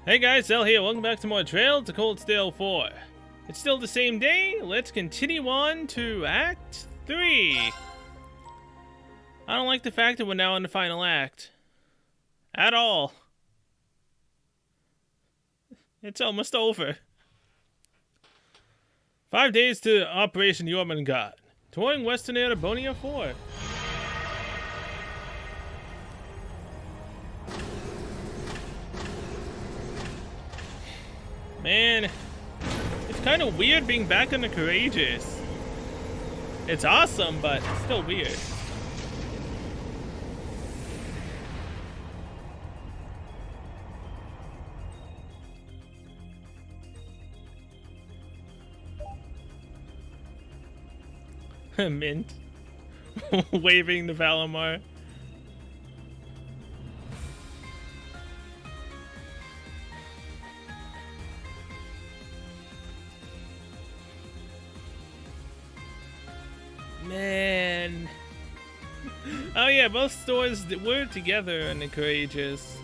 Hey guys, Zell here. Welcome back to more Trail to Coldstale 4. It's still the same day. Let's continue on to Act 3. I don't like the fact that we're now in the final act. At all. It's almost over. 5 days to Operation Jormungand. Touring Western Erebonia 4. Man, it's kind of weird being back on the Courageous. It's awesome, but it's still weird. Mint. Waving the Valamar. Man. Oh yeah, both stores were together in the Courageous.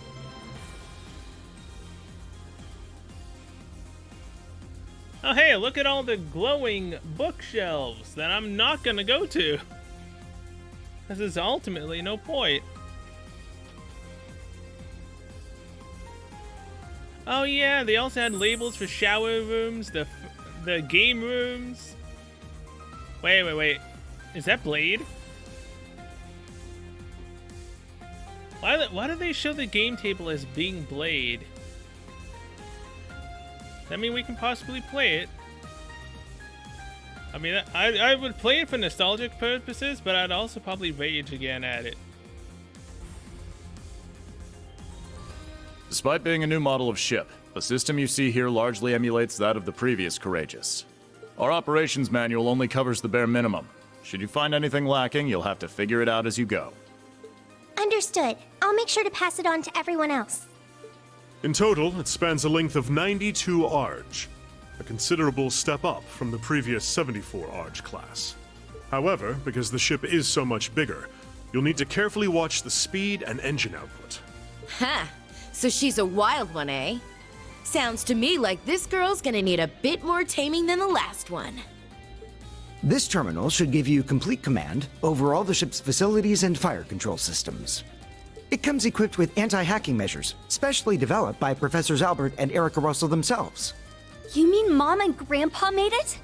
Oh hey, look at all the glowing bookshelves that I'm not gonna go to. This is ultimately no point. Oh yeah, they also had labels for shower rooms, the game rooms. Wait. Is that Blade? Why do they show the game table as being Blade? Does that mean we can possibly play it? I mean, I would play it for nostalgic purposes, but I'd also probably rage again at it. Despite being a new model of ship, the system you see here largely emulates that of the previous Courageous. Our operations manual only covers the bare minimum. Should you find anything lacking, you'll have to figure it out as you go. Understood. I'll make sure to pass it on to everyone else. In total, it spans a length of 92 Arge, a considerable step up from the previous 74 Arge class. However, because the ship is so much bigger, you'll need to carefully watch the speed and engine output. Ha! So she's a wild one, eh? Sounds to me like this girl's gonna need a bit more taming than the last one. This terminal should give you complete command over all the ship's facilities and fire control systems. It comes equipped with anti-hacking measures, specially developed by Professors Albert and Erica Russell themselves. You mean Mom and Grandpa made it?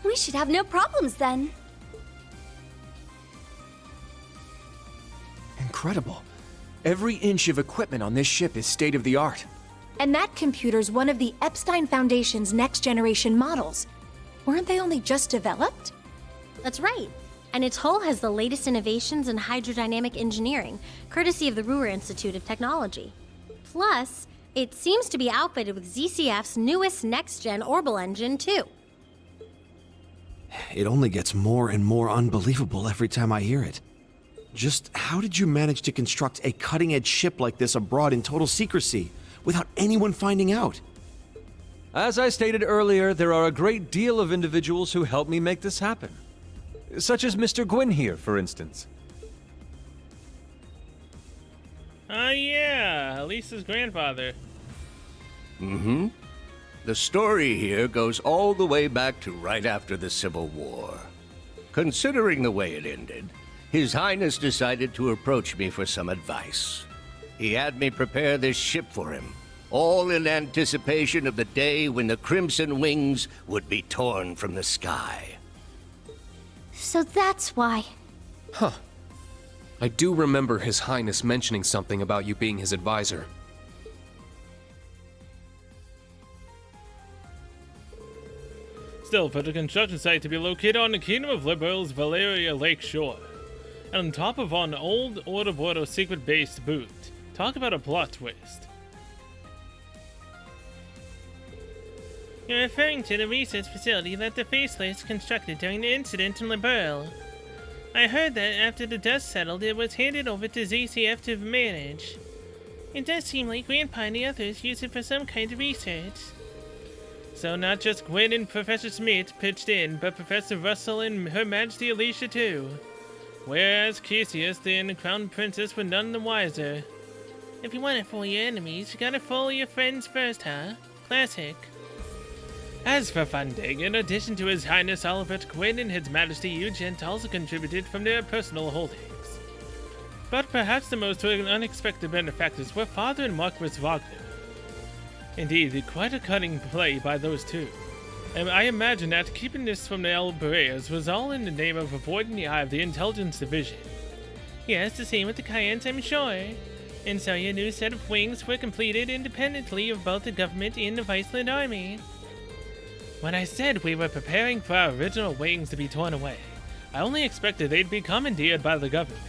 We should have no problems then. Incredible. Every inch of equipment on this ship is state-of-the-art. And that computer's one of the Epstein Foundation's next-generation models. Weren't they only just developed? That's right. And its hull has the latest innovations in hydrodynamic engineering, courtesy of the Ruhr Institute of Technology. Plus, it seems to be outfitted with ZCF's newest next-gen Orbital engine, too. It only gets more and more unbelievable every time I hear it. Just how did you manage to construct a cutting-edge ship like this abroad in total secrecy, without anyone finding out? As I stated earlier, there are a great deal of individuals who helped me make this happen. Such as Mr. Gwyn here, for instance. Yeah, Elisa's grandfather. Mm-hmm. The story here goes all the way back to right after the Civil War. Considering the way it ended, His Highness decided to approach me for some advice. He had me prepare this ship for him, all in anticipation of the day when the Crimson Wings would be torn from the sky. So that's why. Huh. I do remember His Highness mentioning something about you being his advisor. Still, for the construction site to be located on the Kingdom of Liberal's Valeria Lake shore, and on top of an old Ouroboros secret base to boot. Talk about a plot twist. You're referring to the research facility that the Faceless constructed during the incident in Liberal. I heard that after the dust settled, it was handed over to ZCF to manage. It does seem like Grandpa and the others used it for some kind of research. So not just Gwen and Professor Smith pitched in, but Professor Russell and Her Majesty Alicia too. Whereas Cassius and the Crown Princess were none the wiser. If you want to fool your enemies, you gotta fool your friends first, huh? Classic. As for funding, in addition to His Highness Albert Gwyn and His Majesty Eugent also contributed from their personal holdings. But perhaps the most unexpected benefactors were Father and Marquis Wagner. Indeed, quite a cunning play by those two. And I imagine that keeping this from the Albareas was all in the name of avoiding the eye of the Intelligence Division. Yes, the same with the Cayennes, I'm sure. And so your new set of wings were completed independently of both the government and the Viceland Army. When I said we were preparing for our original wings to be torn away, I only expected they'd be commandeered by the government.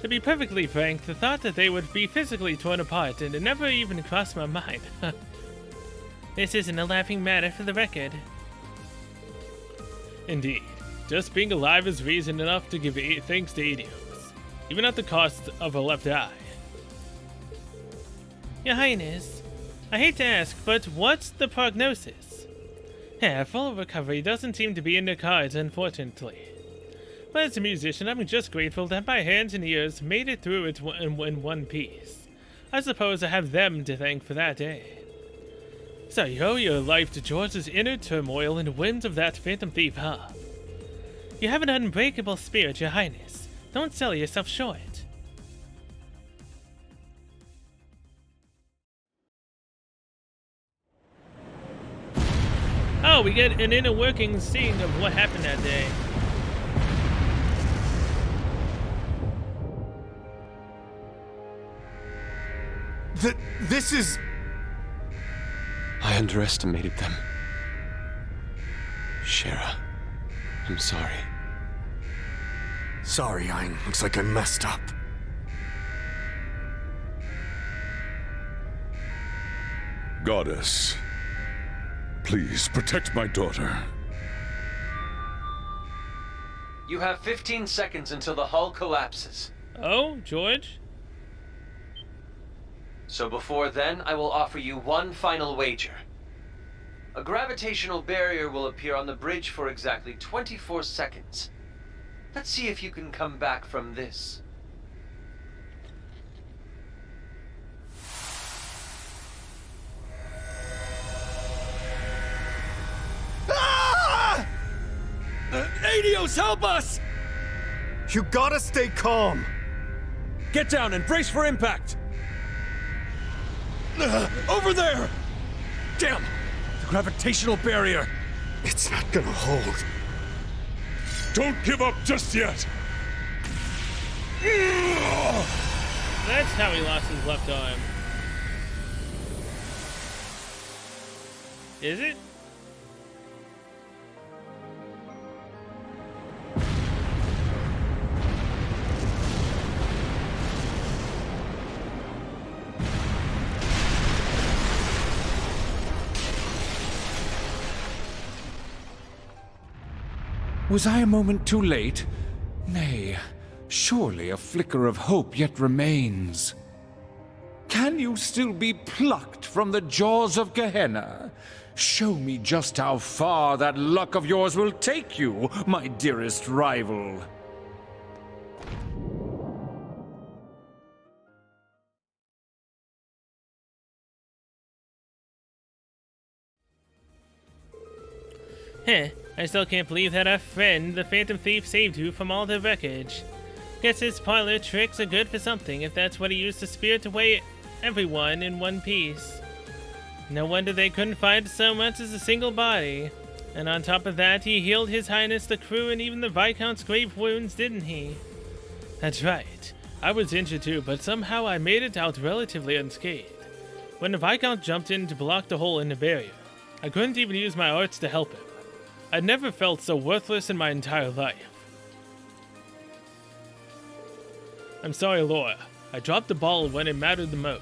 To be perfectly frank, the thought that they would be physically torn apart and it never even crossed my mind. This isn't a laughing matter for the record. Indeed, just being alive is reason enough to give thanks to Aetios, even at the cost of a left eye. Your Highness, I hate to ask, but what's the prognosis? Full recovery doesn't seem to be in the cards, unfortunately. But as a musician, I'm just grateful that my hands and ears made it through it in one piece. I suppose I have them to thank for that, eh? So you owe your life to George's inner turmoil and whims of that Phantom Thief, huh? You have an unbreakable spirit, Your Highness. Don't sell yourself short. Oh, we get an inner working scene of what happened that day. This is... I underestimated them. Shara, I'm sorry. Sorry, Ein. Looks like I messed up. Goddess, please protect my daughter. You have 15 seconds until the hull collapses. Oh, George? So before then, I will offer you one final wager. A gravitational barrier will appear on the bridge for exactly 24 seconds. Let's see if you can come back from this. Ah! Aetios, help us! You gotta stay calm. Get down and brace for impact! Over there! Damn! The gravitational barrier! It's not gonna hold. Don't give up just yet! That's how he lost his left arm. Is it? Was I a moment too late? Nay, surely a flicker of hope yet remains. Can you still be plucked from the jaws of Gehenna? Show me just how far that luck of yours will take you, my dearest rival. Heh, I still can't believe that our friend, the Phantom Thief, saved you from all the wreckage. Guess his parlor tricks are good for something if that's what he used to spirit away everyone in one piece. No wonder they couldn't find so much as a single body. And on top of that, he healed His Highness the crew and even the Viscount's grave wounds, didn't he? That's right. I was injured too, but somehow I made it out relatively unscathed. When the Viscount jumped in to block the hole in the barrier, I couldn't even use my arts to help him. I'd never felt so worthless in my entire life. I'm sorry, Laura. I dropped the ball when it mattered the most.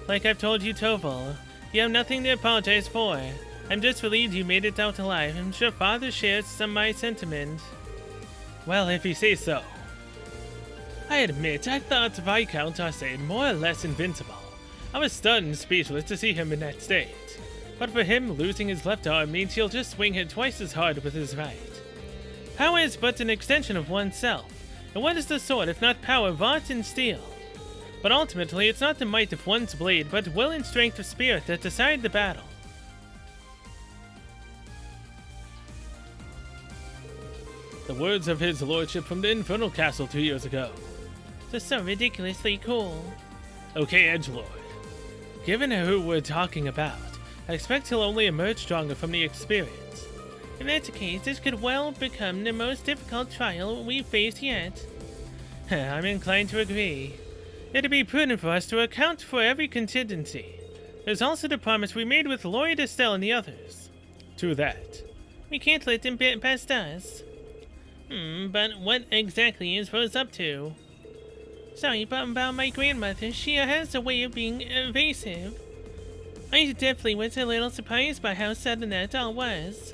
Like I've told you, Toval, you have nothing to apologize for. I'm just relieved you made it out alive. I'm sure Father shares some of my sentiment. Well, if you say so. I admit, I thought Viscount Arcade more or less invincible. I was stunned and speechless to see him in that state. But for him, losing his left arm means he'll just swing it twice as hard with his right. Power is but an extension of oneself, and what is the sword if not power wrought in steel? But ultimately, it's not the might of one's blade, but will and strength of spirit that decide the battle. The words of his lordship from the Infernal Castle 2 years ago. Just so ridiculously cool. Okay, Edgelord. Given who we're talking about, I expect he'll only emerge stronger from the experience. In that case, this could well become the most difficult trial we've faced yet. I'm inclined to agree. It'd be prudent for us to account for every contingency. There's also the promise we made with Lloyd, Estelle, and the others. True that. We can't let them get past us. But what exactly is Rose up to? Sorry, but about my grandmother, she has a way of being evasive. I definitely was a little surprised by how sudden that all was.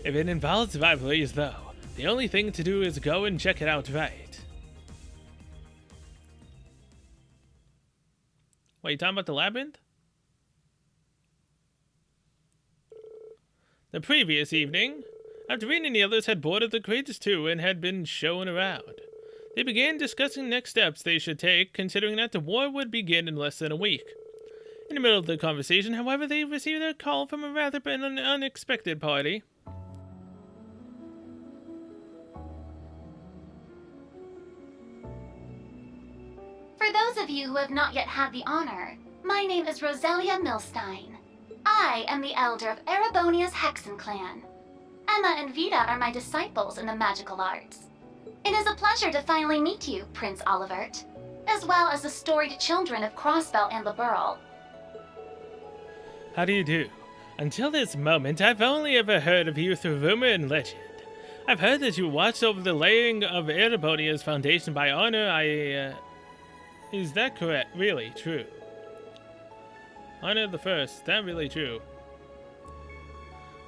If it involves rivalries, though, the only thing to do is go and check it out right. Wait, you talking about the labyrinth? The previous evening, after Reed and the others had boarded the Courageous 2 and had been shown around, they began discussing next steps they should take, considering that the war would begin in less than a week. In the middle of the conversation, however, they received a call from a rather unexpected party. For those of you who have not yet had the honor, my name is Roselia Milstein. I am the elder of Erebonia's Hexen clan. Emma and Vita are my disciples in the magical arts. It is a pleasure to finally meet you, Prince Olivert, as well as the storied children of Crossbell and Liberl. How do you do? Until this moment, I've only ever heard of you through rumor and legend. I've heard that you watched over the laying of Erebonia's foundation by honor. Is that correct? Really true? Honor the First, that really true?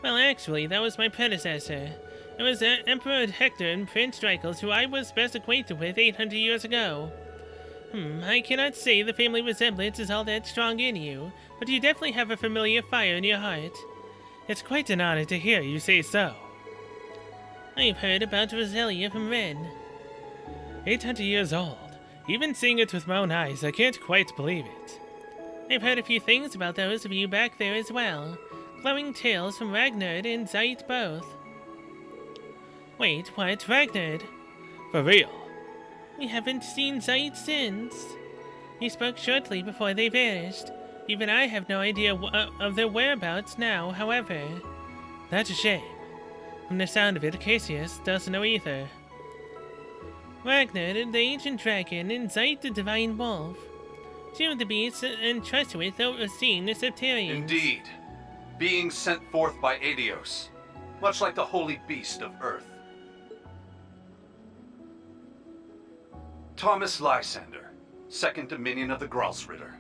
Well, actually, that was my predecessor. It was Emperor Hector and Prince Drykels, who I was best acquainted with 800 years ago. I cannot say the family resemblance is all that strong in you, but you definitely have a familiar fire in your heart. It's quite an honor to hear you say so. I've heard about Roselia from Ren. 800 years old. Even seeing it with my own eyes, I can't quite believe it. I've heard a few things about those of you back there as well. Glowing tales from Ragnard and Zeit both. Wait, what? Ragnard? For real? We haven't seen Zeit since. He spoke shortly before they vanished. Even I have no idea of their whereabouts now, however. That's a shame. From the sound of it, Cassius doesn't know either. Ragnar, the ancient dragon, and Zeit, the divine wolf. Two of the beasts entrusted with overseeing the Septarians. Indeed. Beings sent forth by Aidios, much like the holy beast of Earth. Thomas Lysander, second dominion of the Gralsritter.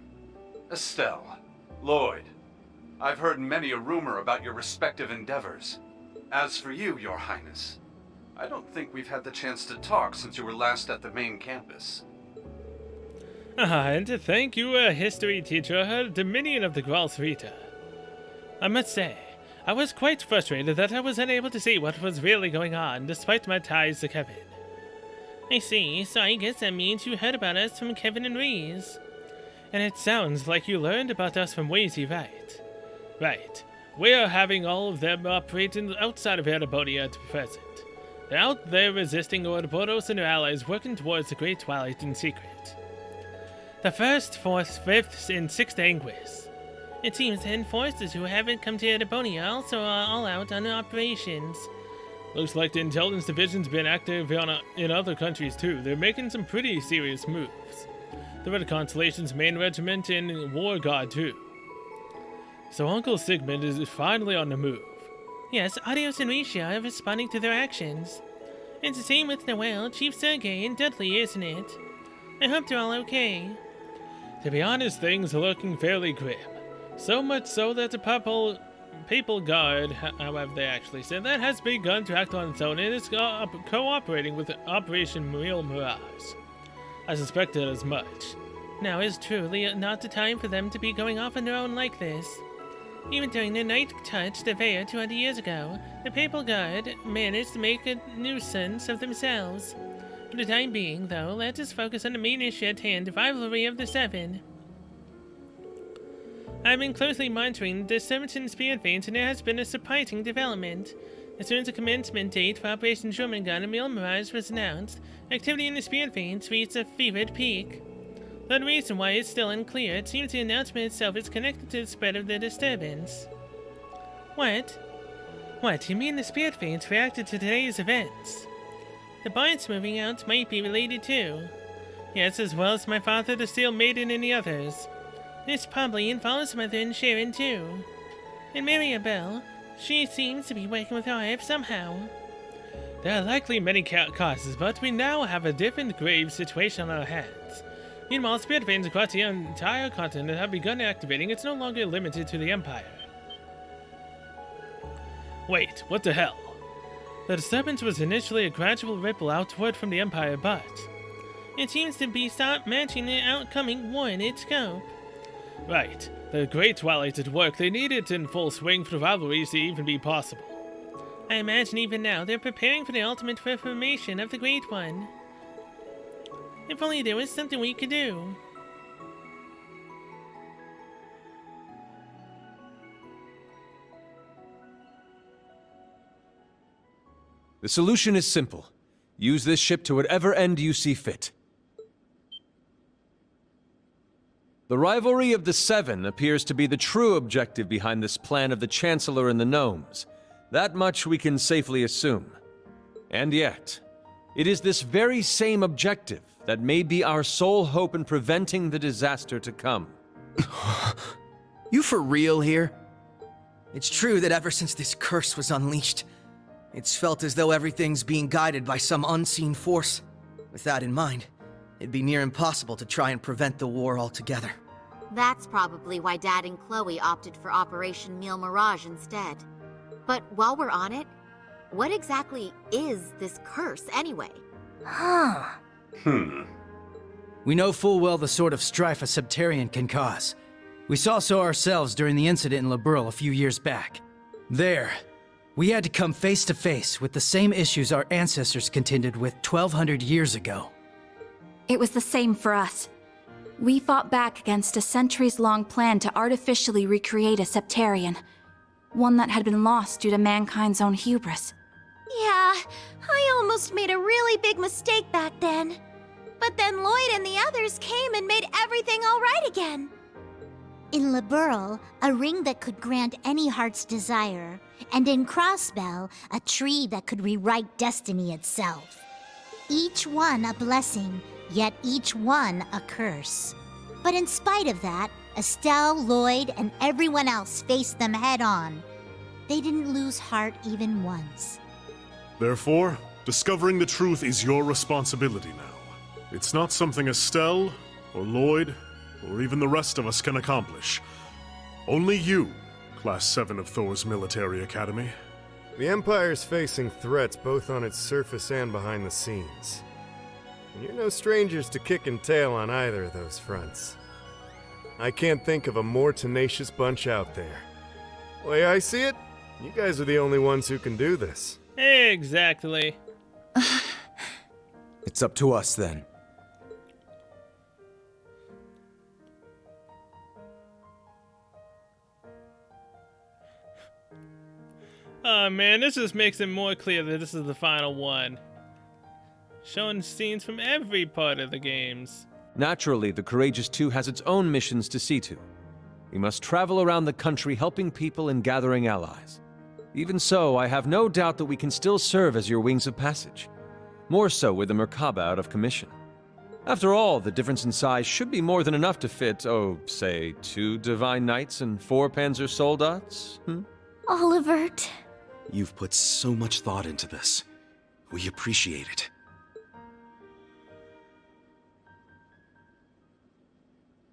Estelle, Lloyd, I've heard many a rumor about your respective endeavors. As for you, Your Highness, I don't think we've had the chance to talk since you were last at the main campus. And to thank you, a history teacher, Dominion of the Gralsritter. I must say, I was quite frustrated that I was unable to see what was really going on, despite my ties to Kevin. I see, so I guess that means you heard about us from Kevin and Reese. And it sounds like you learned about us from Wheezy, right? Right. We are having all of them operating outside of Erebonia at present. They're out there resisting Ouroboros and their allies working towards the Great Twilight in secret. The 1st, 4th, 5th, and 6th Anguis. It seems then forces who haven't come to Erebonia also are all out on operations. Looks like the intelligence division's been active in other countries too. They're making some pretty serious moves. The Red Constellation's main regiment and War Guard too. So Uncle Sigmund is finally on the move. Yes, Adios and Risha are responding to their actions. It's the same with Noel, Chief Sergei, and Dudley, isn't it? I hope they're all okay. To be honest, things are looking fairly grim. So much so that the Papal Guard, however they actually said, that has begun to act on its own and is cooperating with Operation Real Mirage. I suspected as much. Now is truly not the time for them to be going off on their own like this. Even during the Night Touch de Veil 200 years ago, the Papal Guard managed to make a nuisance of themselves. For the time being, though, let us focus on the main issue at hand, the rivalry of the Seven. I've been closely monitoring the disturbance in the Spirit Veins, and there has been a surprising development. As soon as the commencement date for Operation Jormungand and Mille Mirage was announced, activity in the Spirit Veins reached a fevered peak. Though the reason why is still unclear, it seems the announcement itself is connected to the spread of the disturbance. What? What, you mean the Spirit Veins reacted to today's events? The binds moving out might be related too. Yes, as well as my father, the Steel Maiden, and the others. This probably involves Mother and Sharon too. And Mirabelle, she seems to be working with RF somehow. There are likely many causes, but we now have a different grave situation on our hands. Meanwhile, Spirit Veins across the entire continent have begun activating. It's no longer limited to the Empire. Wait, what the hell? The disturbance was initially a gradual ripple outward from the Empire, but it seems to be stopped matching the outcoming war in its scope. Right. The Great Twilight at work. They need it in full swing for the rivalries to even be possible. I imagine even now they're preparing for the ultimate reformation of the Great One. If only there was something we could do. The solution is simple. Use this ship to whatever end you see fit. The rivalry of the Seven appears to be the true objective behind this plan of the Chancellor and the Gnomes. That much we can safely assume. And yet, it is this very same objective that may be our sole hope in preventing the disaster to come. You for real here? It's true that ever since this curse was unleashed, it's felt as though everything's being guided by some unseen force. With that in mind, it'd be near impossible to try and prevent the war altogether. That's probably why Dad and Chloe opted for Operation Mille Mirage instead. But while we're on it, what exactly is this curse anyway? We know full well the sort of strife a Septarian can cause. We saw so ourselves during the incident in Liberl a few years back. There, we had to come face to face with the same issues our ancestors contended with 1,200 years ago. It was the same for us. We fought back against a centuries-long plan to artificially recreate a Septarian. One that had been lost due to mankind's own hubris. Yeah, I almost made a really big mistake back then. But then Lloyd and the others came and made everything all right again. In Liberl, a ring that could grant any heart's desire, and in Crossbell, a tree that could rewrite destiny itself. Each one a blessing, yet each one a curse. But in spite of that, Estelle, Lloyd, and everyone else faced them head-on. They didn't lose heart even once. Therefore, discovering the truth is your responsibility now. It's not something Estelle, or Lloyd, or even the rest of us can accomplish. Only you, Class 7 of Thor's Military Academy. The Empire's facing threats both on its surface and behind the scenes. And you're no strangers to kicking tail on either of those fronts. I can't think of a more tenacious bunch out there. The way I see it, you guys are the only ones who can do this. Exactly. It's up to us then. Oh man, this just makes it more clear that this is the final one. Showing scenes from every part of the games. Naturally, the Courageous 2 has its own missions to see to. We must travel around the country helping people and gathering allies. Even so, I have no doubt that we can still serve as your wings of passage. More so with the Merkaba out of commission. After all, the difference in size should be more than enough to fit, say, 2 Divine Knights and 4 Panzer Soldats? Olivert. You've put so much thought into this. We appreciate it.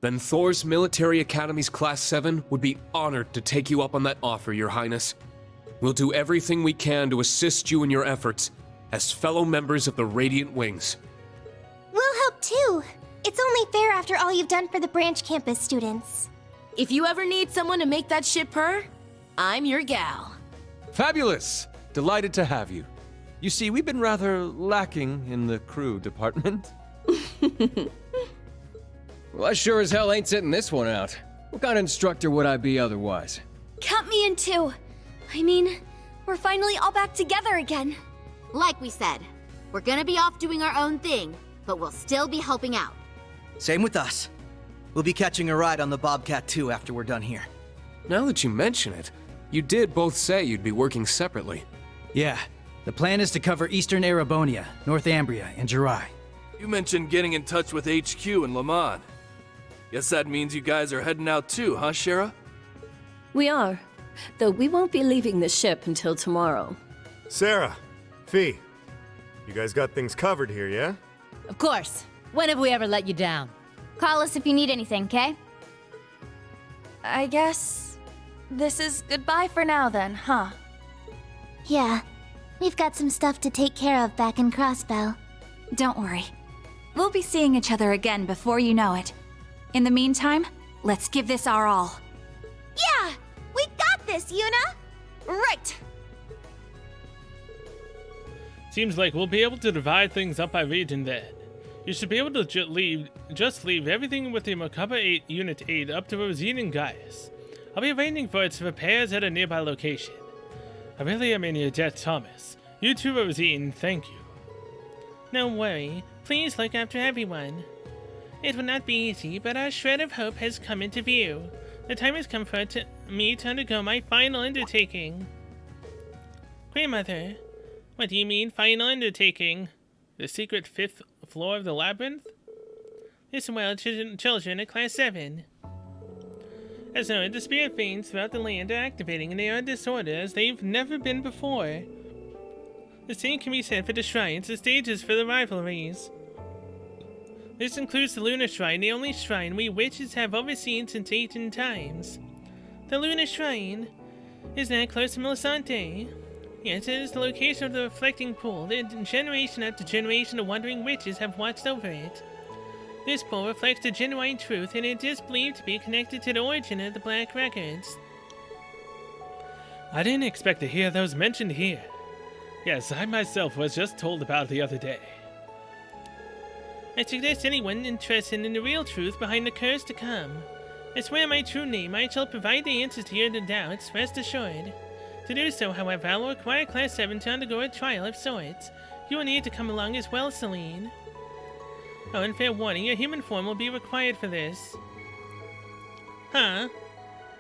Then Thor's Military Academy's Class 7 would be honored to take you up on that offer, Your Highness. We'll do everything we can to assist you in your efforts as fellow members of the Radiant Wings. We'll help too. It's only fair after all you've done for the branch campus students. If you ever need someone to make that ship purr, I'm your gal. Fabulous! Delighted to have you. You see, we've been rather lacking in the crew department. Well, I sure as hell ain't sitting this one out. What kind of instructor would I be otherwise? Count me in too. I mean, we're finally all back together again. Like we said, we're gonna be off doing our own thing, but we'll still be helping out. Same with us. We'll be catching a ride on the Bobcat too after we're done here. Now that you mention it, you did both say you'd be working separately. Yeah, the plan is to cover Eastern Erebonia, North Ambria, and Jirai. You mentioned getting in touch with HQ in Le Mans. Guess that means you guys are heading out too, huh, Shara? We are, though we won't be leaving the ship until tomorrow. Sarah, Fee, you guys got things covered here, yeah? Of course. When have we ever let you down? Call us if you need anything, okay? I guess this is goodbye for now then, huh? Yeah, we've got some stuff to take care of back in Crossbell. Don't worry. We'll be seeing each other again before you know it. In the meantime, let's give this our all. Yeah! We got this, Yuna! Right! Seems like we'll be able to divide things up by region then. You should be able to just leave everything with the Merkaba 8 Unit 8 up to Rosine and Gaius. I'll be waiting for its repairs at a nearby location. I really am in your debt, Thomas. You too, Rosine, thank you. No worry. Please look after everyone. It will not be easy, but our shred of hope has come into view. The time has come for me to undergo my final undertaking. Grandmother, what do you mean, final undertaking? The secret 5th floor of the labyrinth? Listen well, children at Class 7. As noted, the spirit veins throughout the land are activating and they are in disorder as they've never been before. The same can be said for the shrines, the stages for the rivalries. This includes the Lunar Shrine, the only shrine we witches have overseen since ancient times. The Lunar Shrine is now close to Melisante. Yes, it is the location of the reflecting pool. The generation after generation of wandering witches have watched over it. This pool reflects the genuine truth, and it is believed to be connected to the origin of the Black Records. I didn't expect to hear those mentioned here. Yes, I myself was just told about it the other day. I suggest anyone interested in the real truth behind the curse to come. I swear my true name, I shall provide the answers to your doubts, rest assured. To do so, however, I will require Class 7 to undergo a trial of sorts. You will need to come along as well, Celine. Oh, and fair warning, your human form will be required for this. Huh?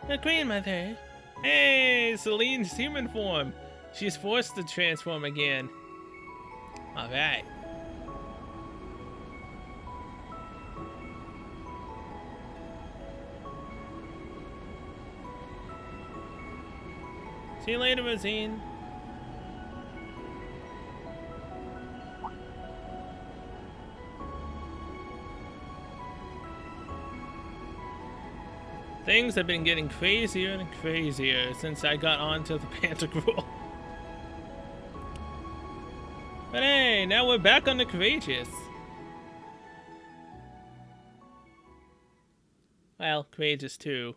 A grandmother. Hey, Celine's human form. She's forced to transform again. Alright. See you later, Rosine. Things have been getting crazier and crazier since I got onto the Pantagruel. But hey, now we're back on the Courageous. Well, Courageous too.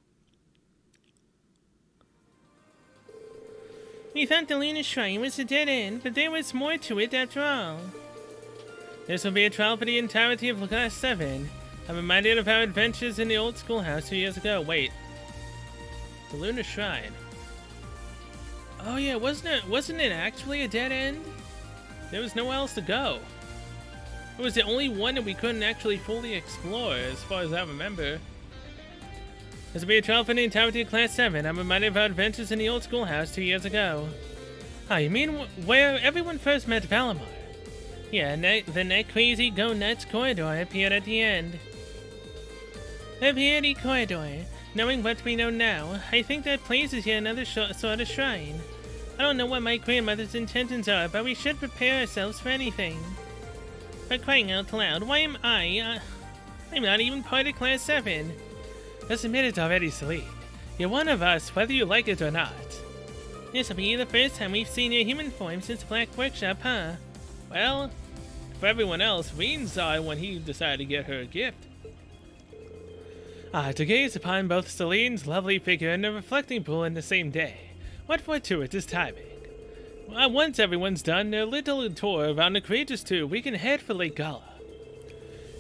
We thought the Lunar Shrine was a dead end, but there was more to it after all. This will be a trial for the entirety of Class 7. I'm reminded of our adventures in the old schoolhouse 2 years ago. Wait. The Lunar Shrine. Oh yeah, wasn't it actually a dead end? There was nowhere else to go. It was the only one that we couldn't actually fully explore, as far as I remember. This will be a trial for the entirety of Class 7. I'm reminded of our adventures in the old schoolhouse 2 years ago. Ah, you mean where everyone first met Valimar? Yeah, then that crazy go-nuts corridor appeared at the end. The corridor. Knowing what we know now, I think that places here another sort of shrine. I don't know what my grandmother's intentions are, but we should prepare ourselves for anything. For crying out loud, why am I? I'm not even part of Class 7. Just admit it already, Celine. You're one of us, whether you like it or not. This will be the first time we've seen your human form since the Black Workshop, huh? Well, for everyone else, Reen saw it when he decided to get her a gift. To gaze upon both Celine's lovely figure and the reflecting pool in the same day. What fortuitous timing. Once everyone's done their little tour around the Courageous 2, we can head for Lake Gala.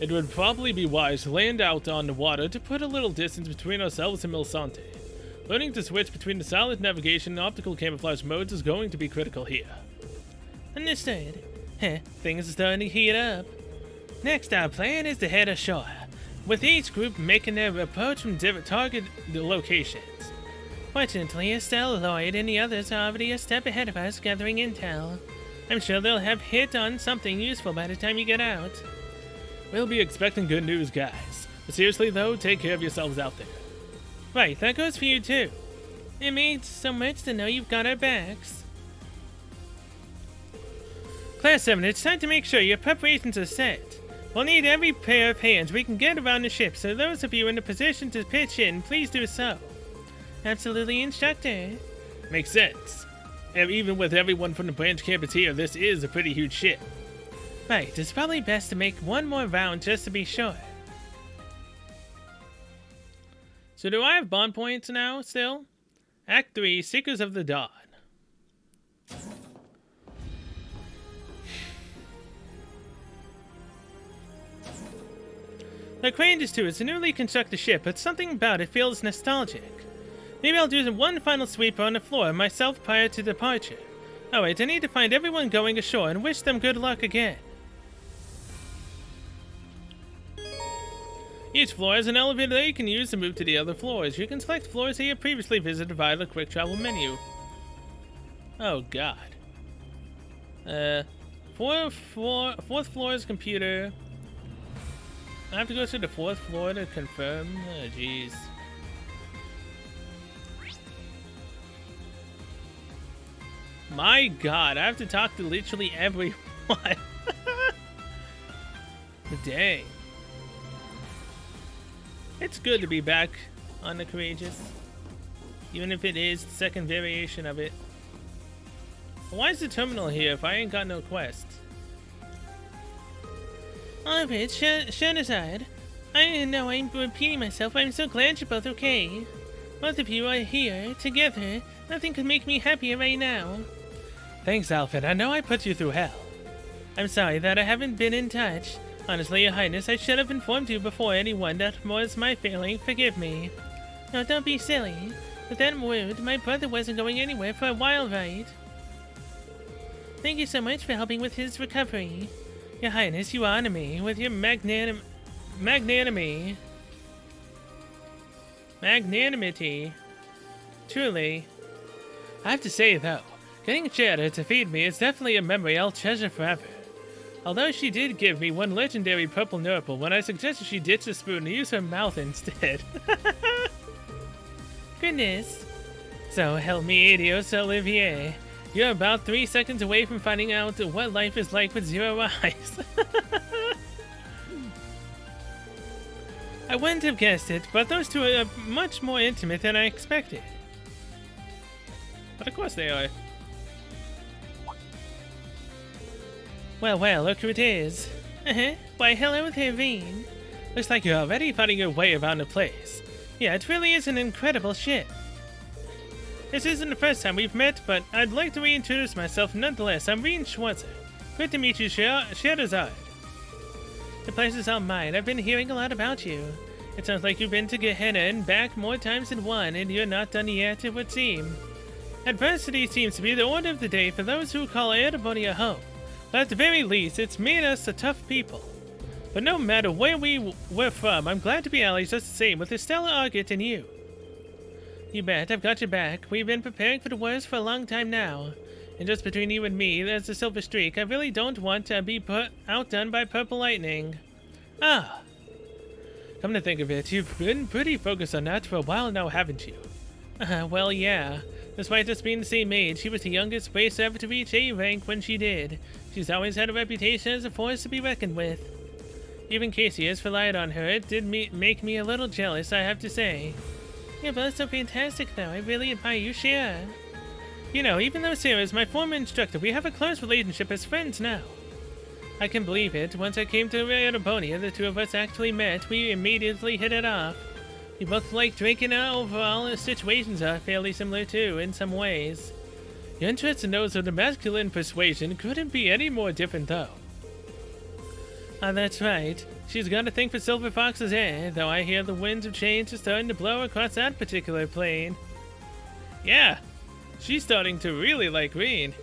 It would probably be wise to land out on the water to put a little distance between ourselves and Milsante. Learning to switch between the silent navigation and optical camouflage modes is going to be critical here. Understood. Things are starting to heat up. Next, our plan is to head ashore, with each group making their approach from different target locations. Fortunately, Estelle, Lloyd, and the others are already a step ahead of us gathering intel. I'm sure they'll have hit on something useful by the time you get out. We'll be expecting good news, guys. But seriously though, take care of yourselves out there. Right, that goes for you too. It means so much to know you've got our backs. Class 7, it's time to make sure your preparations are set. We'll need every pair of hands we can get around the ship, so those of you in a position to pitch in, please do so. Absolutely, Instructor. Makes sense. And even with everyone from the branch campus here, this is a pretty huge ship. Right, it's probably best to make one more round just to be sure. So do I have bond points now, still? Act 3, Seekers of the Dawn. Like Courageous 2, it's a newly constructed ship, but something about it feels nostalgic. Maybe I'll do one final sweep on the floor myself prior to departure. Oh wait, I need to find everyone going ashore and wish them good luck again. Each floor has an elevator that you can use to move to the other floors. You can select floors that you previously visited via the quick travel menu. Oh god. Fourth floor is computer. I have to go to the 4th floor to confirm. Oh jeez. My god, I have to talk to literally everyone. Dang. It's good to be back on the Courageous. Even if it is the second variation of it. Why is the terminal here if I ain't got no quest? Alright, shut aside. I know I'm repeating myself, but I'm so glad you're both okay. Both of you are here, together. Nothing could make me happier right now. Thanks, Alfred. I know I put you through hell. I'm sorry that I haven't been in touch. Honestly, Your Highness, I should have informed you before anyone that was my failing. Forgive me. No, don't be silly. With that word, my brother wasn't going anywhere for a while, right? Thank you so much for helping with his recovery. Your Highness, you honor me with your magnanimity. Truly. I have to say, though, getting Cheddar to feed me is definitely a memory I'll treasure forever. Although she did give me one legendary purple nurple when I suggested she ditch the spoon and use her mouth instead. Goodness. So help me, Adios, Olivier. You're about 3 seconds away from finding out what life is like with 0 eyes. I wouldn't have guessed it, but those two are much more intimate than I expected. But of course they are. Well, look who it is. Why, hello there, Veen. Looks like you're already finding your way around the place. Yeah, it really is an incredible ship. This isn't the first time we've met, but I'd like to reintroduce myself nonetheless. I'm Reen Schwarzer. Good to meet you, Scheherazade. The place is all mine. I've been hearing a lot about you. It sounds like you've been to Gehenna and back more times than one, and you're not done yet, it would seem. Adversity seems to be the order of the day for those who call Erebonia home. But at the very least, it's made us a tough people. But no matter where we were from, I'm glad to be allies just the same with Estella Argett and you. You bet, I've got your back. We've been preparing for the worst for a long time now. And just between you and me, there's a silver streak. I really don't want to be outdone by Purple Lightning. Ah! Come to think of it, you've been pretty focused on that for a while now, haven't you? Well, yeah. Despite us being the same age, she was the youngest race ever to reach A rank when she did. She's always had a reputation as a force to be reckoned with. Even Casey has relied on her. It did make me a little jealous, I have to say. You're both so fantastic, though. I really admire you, Shia. You know, even though Sarah is my former instructor, we have a close relationship as friends now. I can believe it. Once I came to Erebonia, the two of us actually met. We immediately hit it off. We both like drinking, and overall, the situations are fairly similar too, in some ways. Your interest in those of the masculine persuasion couldn't be any more different, though. Ah, that's right. She's got a thing for Silver Fox's hair, though I hear the winds of change are starting to blow across that particular plane. Yeah, she's starting to really like green.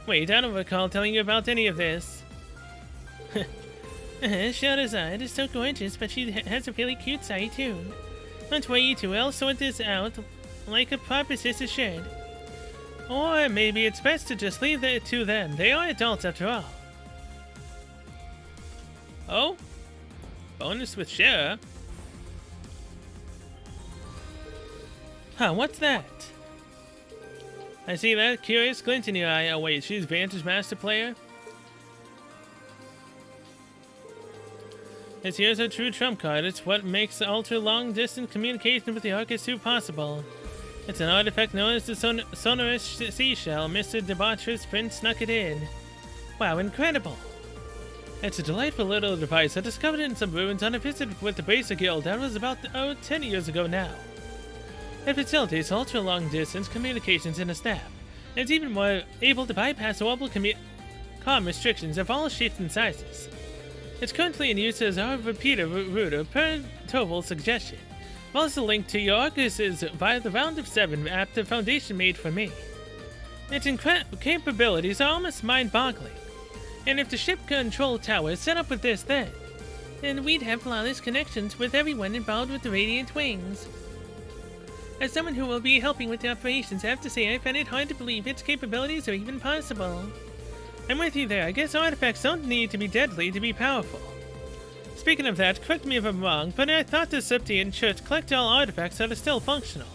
Wait, I don't recall telling you about any of this. Shadow's eye is so gorgeous, but she has a really cute side too. Don't worry, two, I'll sort this out like a proper sister should. Or maybe it's best to just leave it to them. They are adults after all. Oh? Bonus with Shara? Huh, what's that? I see that curious glint in your eye. Oh wait, she's Vantage Master Player? This here's a true trump card. It's what makes ultra-long-distance communication with the Arcus suit possible. It's an artifact known as the Sonorous Seashell. Mr. Debaucherous Prince snuck it in. Wow, incredible! It's a delightful little device. I discovered it in some ruins on a visit with the Bracer Guild. That was about 10 years ago now. It facilitates ultra-long-distance communications in a snap. It's even more able to bypass orbital comm restrictions of all shapes and sizes. It's currently in use as our repeater router per Toval's suggestion, while it's a link to your Argus's via the Round of 7 app the Foundation made for me. Its capabilities are almost mind-boggling, and if the ship control tower is set up with this then we'd have flawless connections with everyone involved with the Radiant Wings. As someone who will be helping with the operations, I have to say I find it hard to believe its capabilities are even possible. I'm with you there. I guess artifacts don't need to be deadly to be powerful. Speaking of that, correct me if I'm wrong, but I thought the Septian should collect all artifacts that are still functional.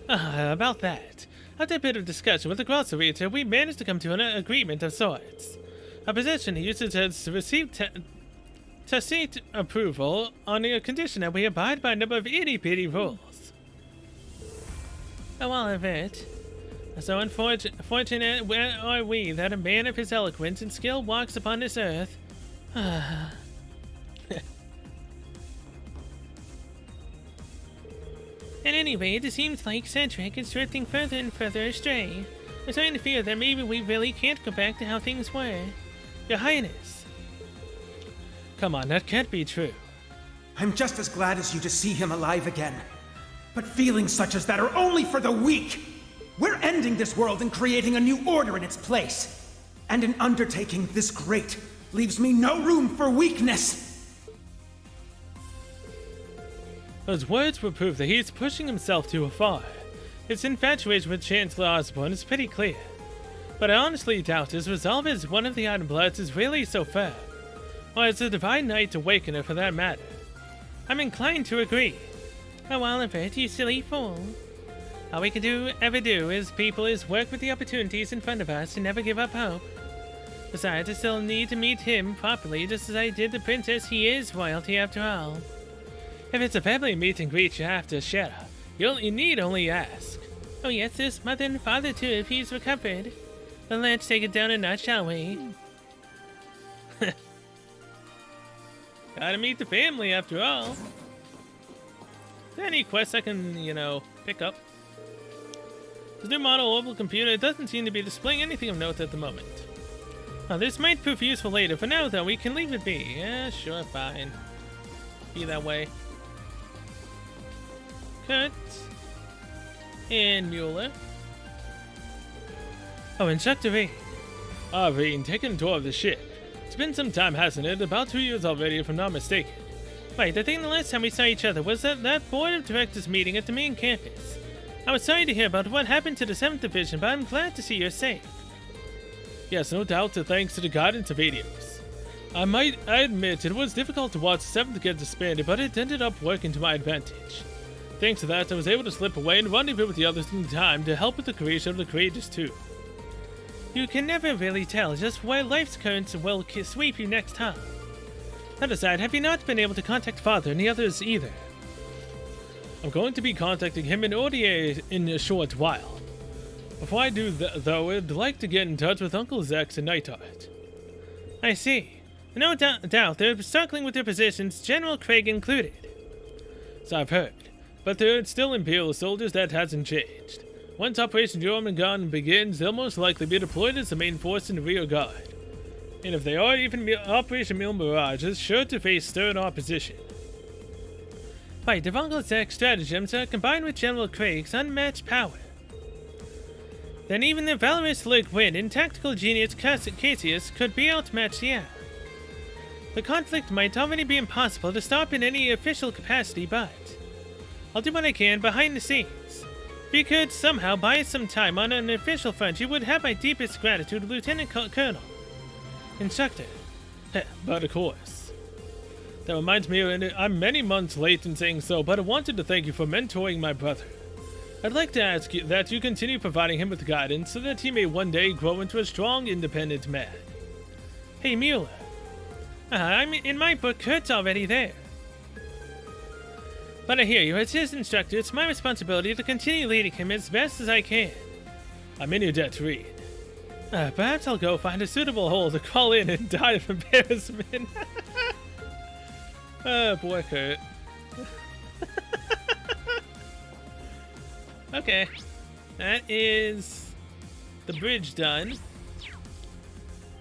About that. After a bit of discussion with the Grosserator, we managed to come to an agreement of sorts. A position he uses has received tacit approval on the condition that we abide by a number of itty-bitty rules. Oh, all of it. So unfortunate are we that a man of his eloquence and skill walks upon this earth. And anyway, it seems like Cedric is drifting further and further astray. I'm starting to fear that maybe we really can't go back to how things were. Your Highness. Come on, that can't be true. I'm just as glad as you to see him alive again. But feelings such as that are only for the weak. We're ending this world and creating a new order in its place. And an undertaking this great leaves me no room for weakness. Those words will prove that he's pushing himself too far. His infatuation with Chancellor Osborne is pretty clear. But I honestly doubt his resolve as one of the Ironbloods is really so firm. Or as the Divine Knight Awakener for that matter. I'm inclined to agree. Oh, Oliver, you silly fool. All we can ever do as people is work with the opportunities in front of us and never give up hope. Besides, I still need to meet him properly, just as I did the princess. He is royalty after all. If it's a family meet and greet you have to share, you need only ask. Oh yes, there's mother and father too if he's recovered. But let's take it down a notch, shall we? Gotta meet the family after all. Is there any quests I can, pick up? This new model orbital computer doesn't seem to be displaying anything of note at the moment. Now, this might prove useful later. For now, though, we can leave it be. Yeah, sure, fine. Be that way. Kurt. And Mueller. Oh, Instructor Veen. Ah, Veen, taking a tour of the ship. It's been some time, hasn't it? About 2 years already, if I'm not mistaken. Right, I think the last time we saw each other was at that Board of Directors meeting at the main campus. I was sorry to hear about what happened to the 7th Division, but I'm glad to see you're safe. Yes, no doubt, thanks to the guidance of Adios. I admit it was difficult to watch the 7th get disbanded, but it ended up working to my advantage. Thanks to that, I was able to slip away and rendezvous with the others in time to help with the creation of the Courageous 2. You can never really tell just where life's currents will sweep you next time. That aside, have you not been able to contact Father and the others either? I'm going to be contacting him in ODA in a short while. Before I do though, I'd like to get in touch with Uncle Zex and Neidhart. I see. No doubt they're struggling with their positions, General Craig included. So I've heard. But they're still Imperial soldiers, that hasn't changed. Once Operation Jormungand begins, they'll most likely be deployed as the main force in the rear guard. And if they are, even Operation Mil Mirage is sure to face stern opposition. Right, the Vongel's stratagems are combined with General Craig's unmatched power. Then even the valorous Lord Gwyn and tactical genius Cassius could be outmatched, yeah. The conflict might already be impossible to stop in any official capacity, but I'll do what I can behind the scenes. If you could somehow buy some time on an official front, you would have my deepest gratitude, Lieutenant Colonel. Instructor. But of course. That reminds me, I'm many months late in saying so, but I wanted to thank you for mentoring my brother. I'd like to ask you that you continue providing him with guidance so that he may one day grow into a strong, independent man. Hey, Mueller. I'm in my book, Kurt's already there. But I hear you, as his instructor, it's my responsibility to continue leading him as best as I can. I'm in your debt to read. Perhaps I'll go find a suitable hole to crawl in and die of embarrassment. Oh, boy, Kurt. Okay. That is the bridge done.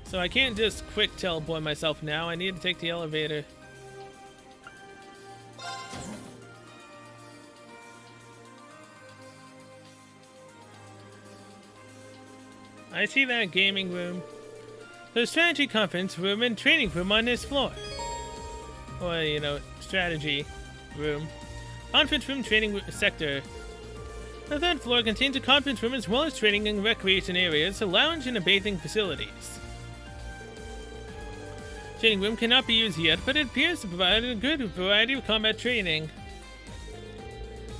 So I can't just quick teleport myself now. I need to take the elevator. I see that gaming room. There's strategy conference room and training room on this floor. Or, you know, strategy room. Conference room, training sector. The third floor contains a conference room as well as training and recreation areas, a lounge and a bathing facilities. Training room cannot be used yet, but it appears to provide a good variety of combat training.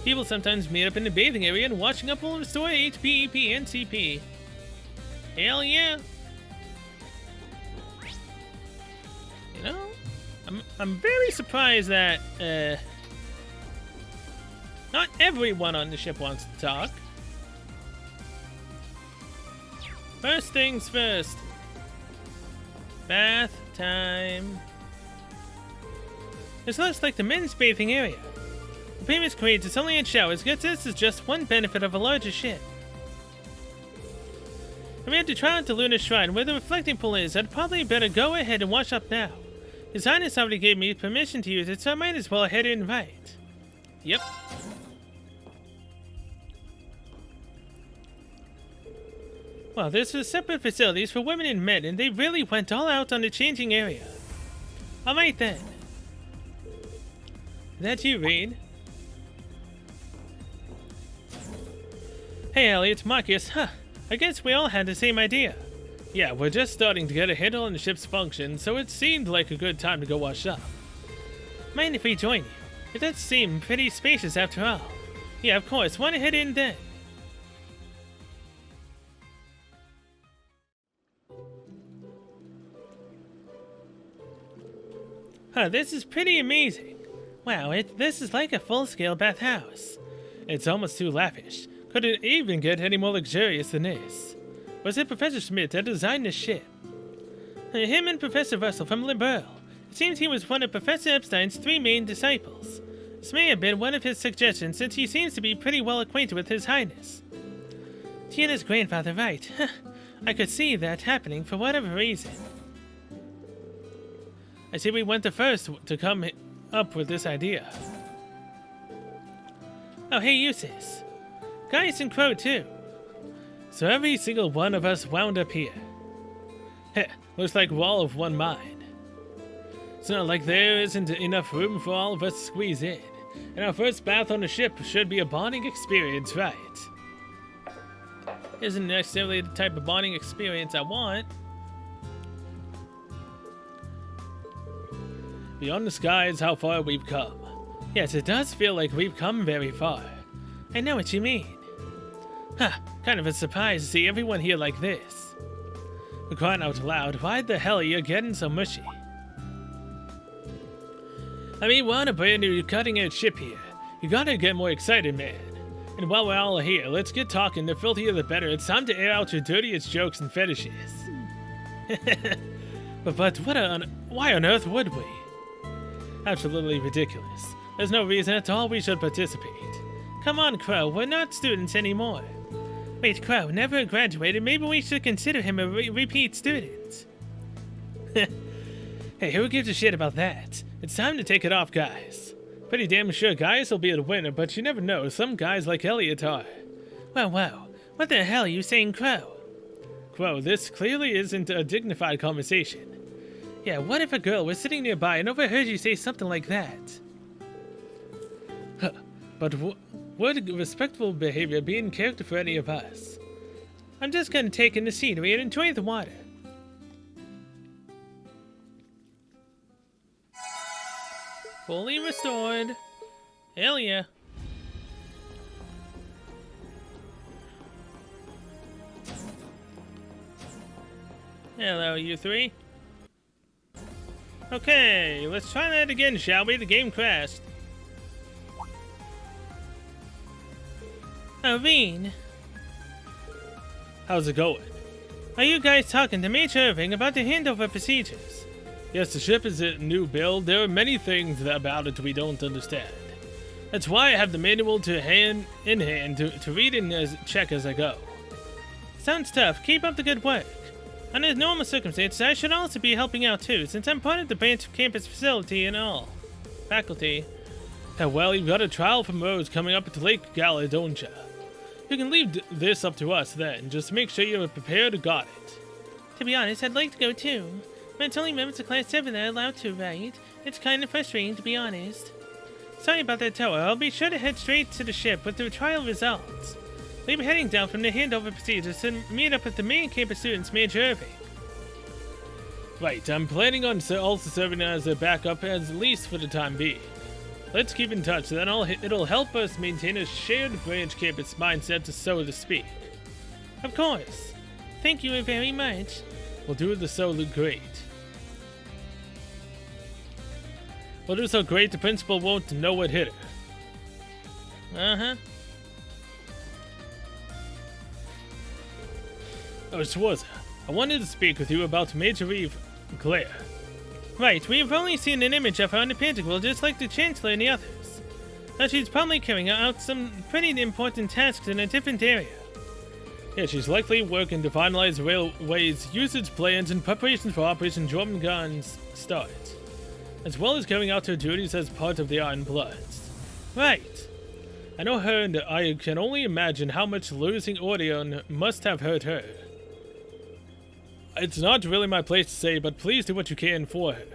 People sometimes meet up in the bathing area and washing up will restore HP, EP, and CP. Hell yeah! You know, I'm very surprised that not everyone on the ship wants to talk. First things first. Bath time. This looks like the men's bathing area. The previous creates its only in showers, guess this is just one benefit of a larger ship. If we had to try out the Lunar Shrine where the reflecting pool is, I'd probably better go ahead and wash up now. His Highness already gave me permission to use it, so I might as well head in right. Yep. Well, there's separate facilities for women and men, and they really went all out on the changing area. Alright then. That you, Reed? Hey, Elliot, Marcus, huh? I guess we all had the same idea. Yeah, we're just starting to get a handle on the ship's function, so it seemed like a good time to go wash up. Mind if we join you? It does seem pretty spacious after all. Yeah, of course, wanna head in then? Huh, this is pretty amazing. Wow, this is like a full-scale bathhouse. It's almost too lavish. Couldn't even get any more luxurious than this. Was it Professor Schmidt that designed this ship? Him and Professor Russell from Liberl. It seems he was one of Professor Epstein's 3 main disciples. This may have been one of his suggestions since he seems to be pretty well acquainted with His Highness. Tiana's grandfather, right. I could see that happening for whatever reason. I see we went the first to come up with this idea. Oh, hey, Eustace. Gaius and Crow, too. So every single one of us wound up here. Heh, looks like we're all of one mind. It's not like there isn't enough room for all of us to squeeze in. And our first bath on the ship should be a bonding experience, right? Isn't necessarily the type of bonding experience I want. Beyond the sky is how far we've come. Yes, it does feel like we've come very far. I know what you mean. Huh, kind of a surprise to see everyone here like this. For crying out loud, why the hell are you getting so mushy? I mean, we're on a brand new cutting-edge ship here. You gotta get more excited, man. And while we're all here, let's get talking. The filthier the better. It's time to air out your dirtiest jokes and fetishes. but why on earth would we? Absolutely ridiculous. There's no reason at all we should participate. Come on, Crow, we're not students anymore. Wait, Crow never graduated. Maybe we should consider him a repeat student. Hey, who gives a shit about that? It's time to take it off, guys. Pretty damn sure Gaius will be the winner, but you never know. Some guys like Elliot are. Wow. What the hell are you saying, Crow? Crow, this clearly isn't a dignified conversation. Yeah, what if a girl was sitting nearby and overheard you say something like that? Huh. But would respectful behavior be in character for any of us? I'm just gonna take in the scenery and enjoy the water. Fully restored. Hell yeah. Hello, you three. Okay, let's try that again, shall we? The game crashed. Irene. How's it going? Are you guys talking to Major Irving about the handover procedures? Yes, the ship is a new build. There are many things about it we don't understand. That's why I have the manual in hand to read and check as I go. Sounds tough. Keep up the good work. Under normal circumstances, I should also be helping out too, since I'm part of the branch campus facility and all. Faculty. Well, you've got a trial from Rose coming up at Lake Gala, don't ya? You can leave this up to us then. Just make sure you're prepared and got it. To be honest, I'd like to go too. But it's only members of Class 7 that are allowed to, right? It's kind of frustrating, to be honest. Sorry about that, Toa. I'll be sure to head straight to the ship with the trial results. We'll be heading down from the handover procedures to meet up with the main campus students, Major Irving. Right, I'm planning on also serving as a backup, at least for the time being. Let's keep in touch, then it'll help us maintain a shared branch campus mindset, so to speak. Of course. Thank you very much. We'll do the so great. We'll do so great the principal won't know what hit her. Uh-huh. Oh, Schwarzer, I wanted to speak with you about Major Eve Claire. Right, we've only seen an image of her on the Pentacle, just like the Chancellor and the others. But she's probably carrying out some pretty important tasks in a different area. Yeah, she's likely working to finalize railways usage plans in preparation for Operation Jormungand's start, as well as carrying out her duties as part of the Iron Bloods. Right. I know her, and I can only imagine how much losing Orion must have hurt her. It's not really my place to say, but please do what you can for her.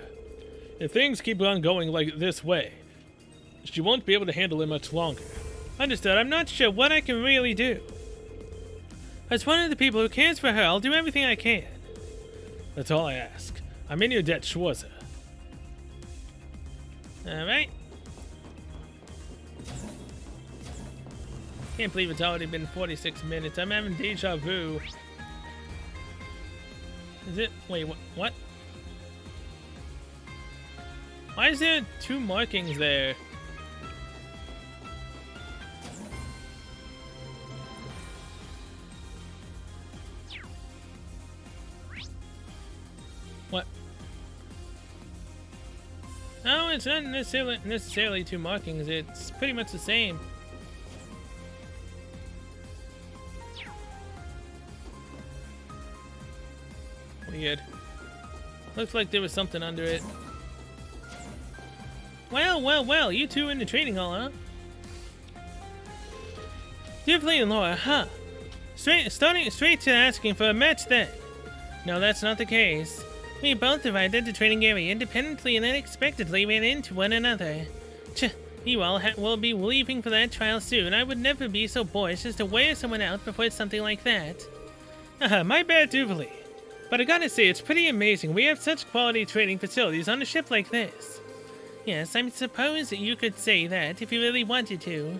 If things keep on going like this way, she won't be able to handle it much longer. Understood. I'm not sure what I can really do. As one of the people who cares for her, I'll do everything I can. That's all I ask. I'm in your debt, Schwarzer. Alright. Can't believe it's already been 46 minutes. I'm having deja vu. Is it? Wait, what? Why is there 2 markings there? What? No, it's not necessarily 2 markings. It's pretty much the same. Weird. Looks like there was something under it. Well, you two in the training hall, huh? Definitely and Laura, huh? Starting straight to asking for a match then. No, that's not the case. We both arrived at the training area independently and unexpectedly ran into one another. You all will be leaving for that trial soon. I would never be so boyish as to wear someone out before something like that. My bad, Duvalie. But I gotta say, it's pretty amazing we have such quality training facilities on a ship like this. Yes, I suppose you could say that if you really wanted to.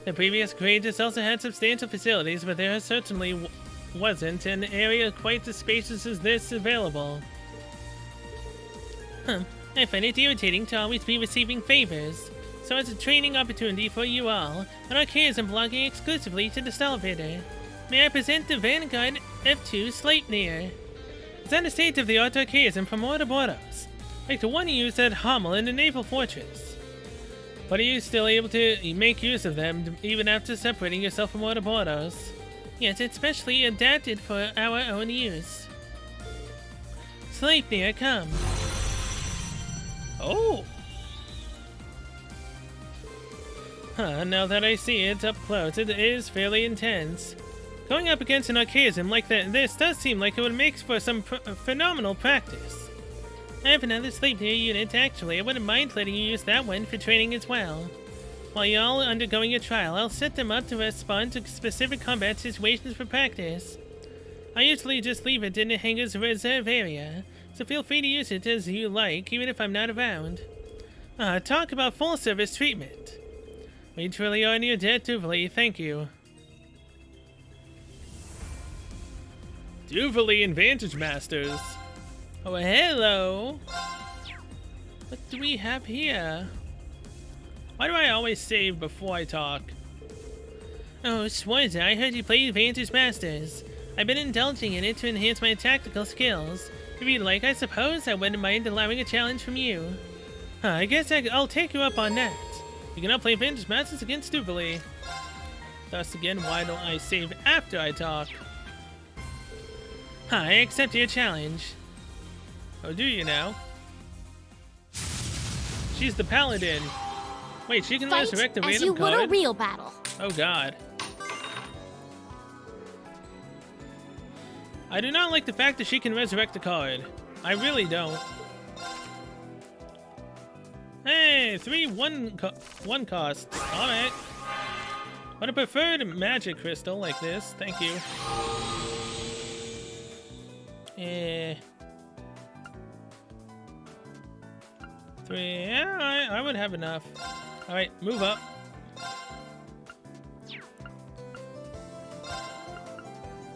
The previous Courageous also had substantial facilities, but there certainly wasn't an area quite as spacious as this available. I find it irritating to always be receiving favors. So as a training opportunity for you all, an archaism belonging exclusively to the Salvator, may I present the Vanguard F2 Sleipnir. It's a state-of-the-art archaism from Ouroboros, like the one used at Hamel in the Naval Fortress. But are you still able to make use of them even after separating yourself from Ouroboros? Yes, it's specially adapted for our own use. Sleipnir, come. Oh! Huh, now that I see it up close, it is fairly intense. Going up against an archaism like this does seem like it would make for some phenomenal practice. I have another Sleipnir unit, actually. I wouldn't mind letting you use that one for training as well. While you're all undergoing your trial, I'll set them up to respond to specific combat situations for practice. I usually just leave it in the hangar's reserve area, so feel free to use it as you like, even if I'm not around. Talk about full service treatment. We truly are in your debt, Duvalie. Thank you. Duvalie and Vantage Masters. Oh, hello. What do we have here? Why do I always save before I talk? Oh, Schwarzer, I heard you play Vantage Masters. I've been indulging in it to enhance my tactical skills. If you'd like, I suppose I wouldn't mind allowing a challenge from you. I guess I'll take you up on that. You can now play Vantage Masters against Duvalie. Thus again, why don't I save after I talk? I accept your challenge. Oh, do you now? She's the paladin. Wait, she can resurrect a random card? as you would a real battle. Oh god. I do not like the fact that she can resurrect a card. I really don't. Hey, 3 1 cost. Alright. But I preferred a magic crystal like this. Thank you. Eh. 3. Yeah, I would have enough. Alright, move up.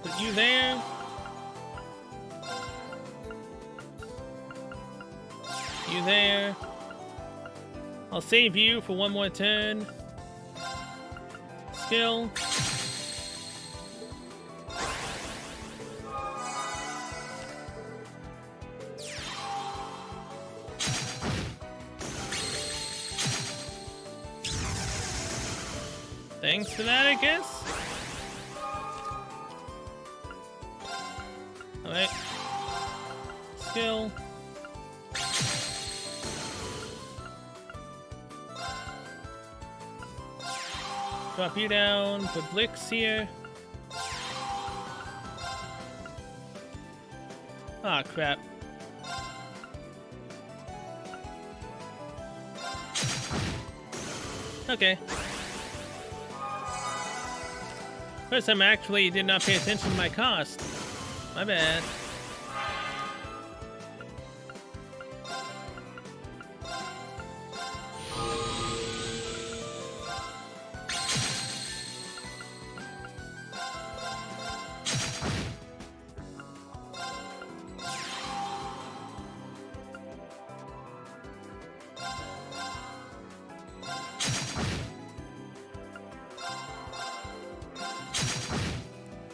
Put you there. You there. I'll save you for one more turn. Skill. Thanks for that, I guess. Alright. Skill. Drop you down, put Blix here. Ah, crap. Okay. First time I actually did not pay attention to my cost. My bad.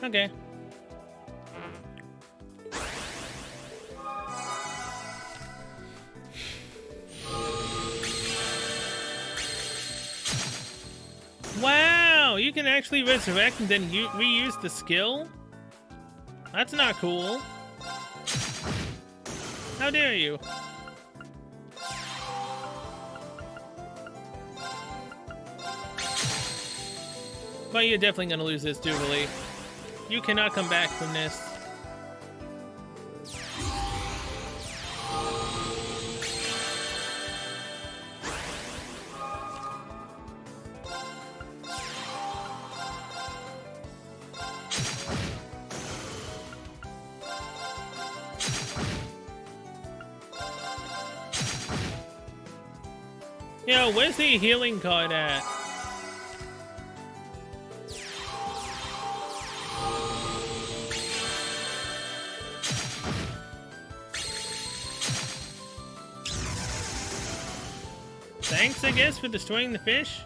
Okay. Wow, you can actually resurrect and then reuse the skill? That's not cool. How dare you? But you're definitely gonna lose this, Duvalie. You cannot come back from this. Yo, where's the healing card at? Thanks, I guess, for destroying the fish.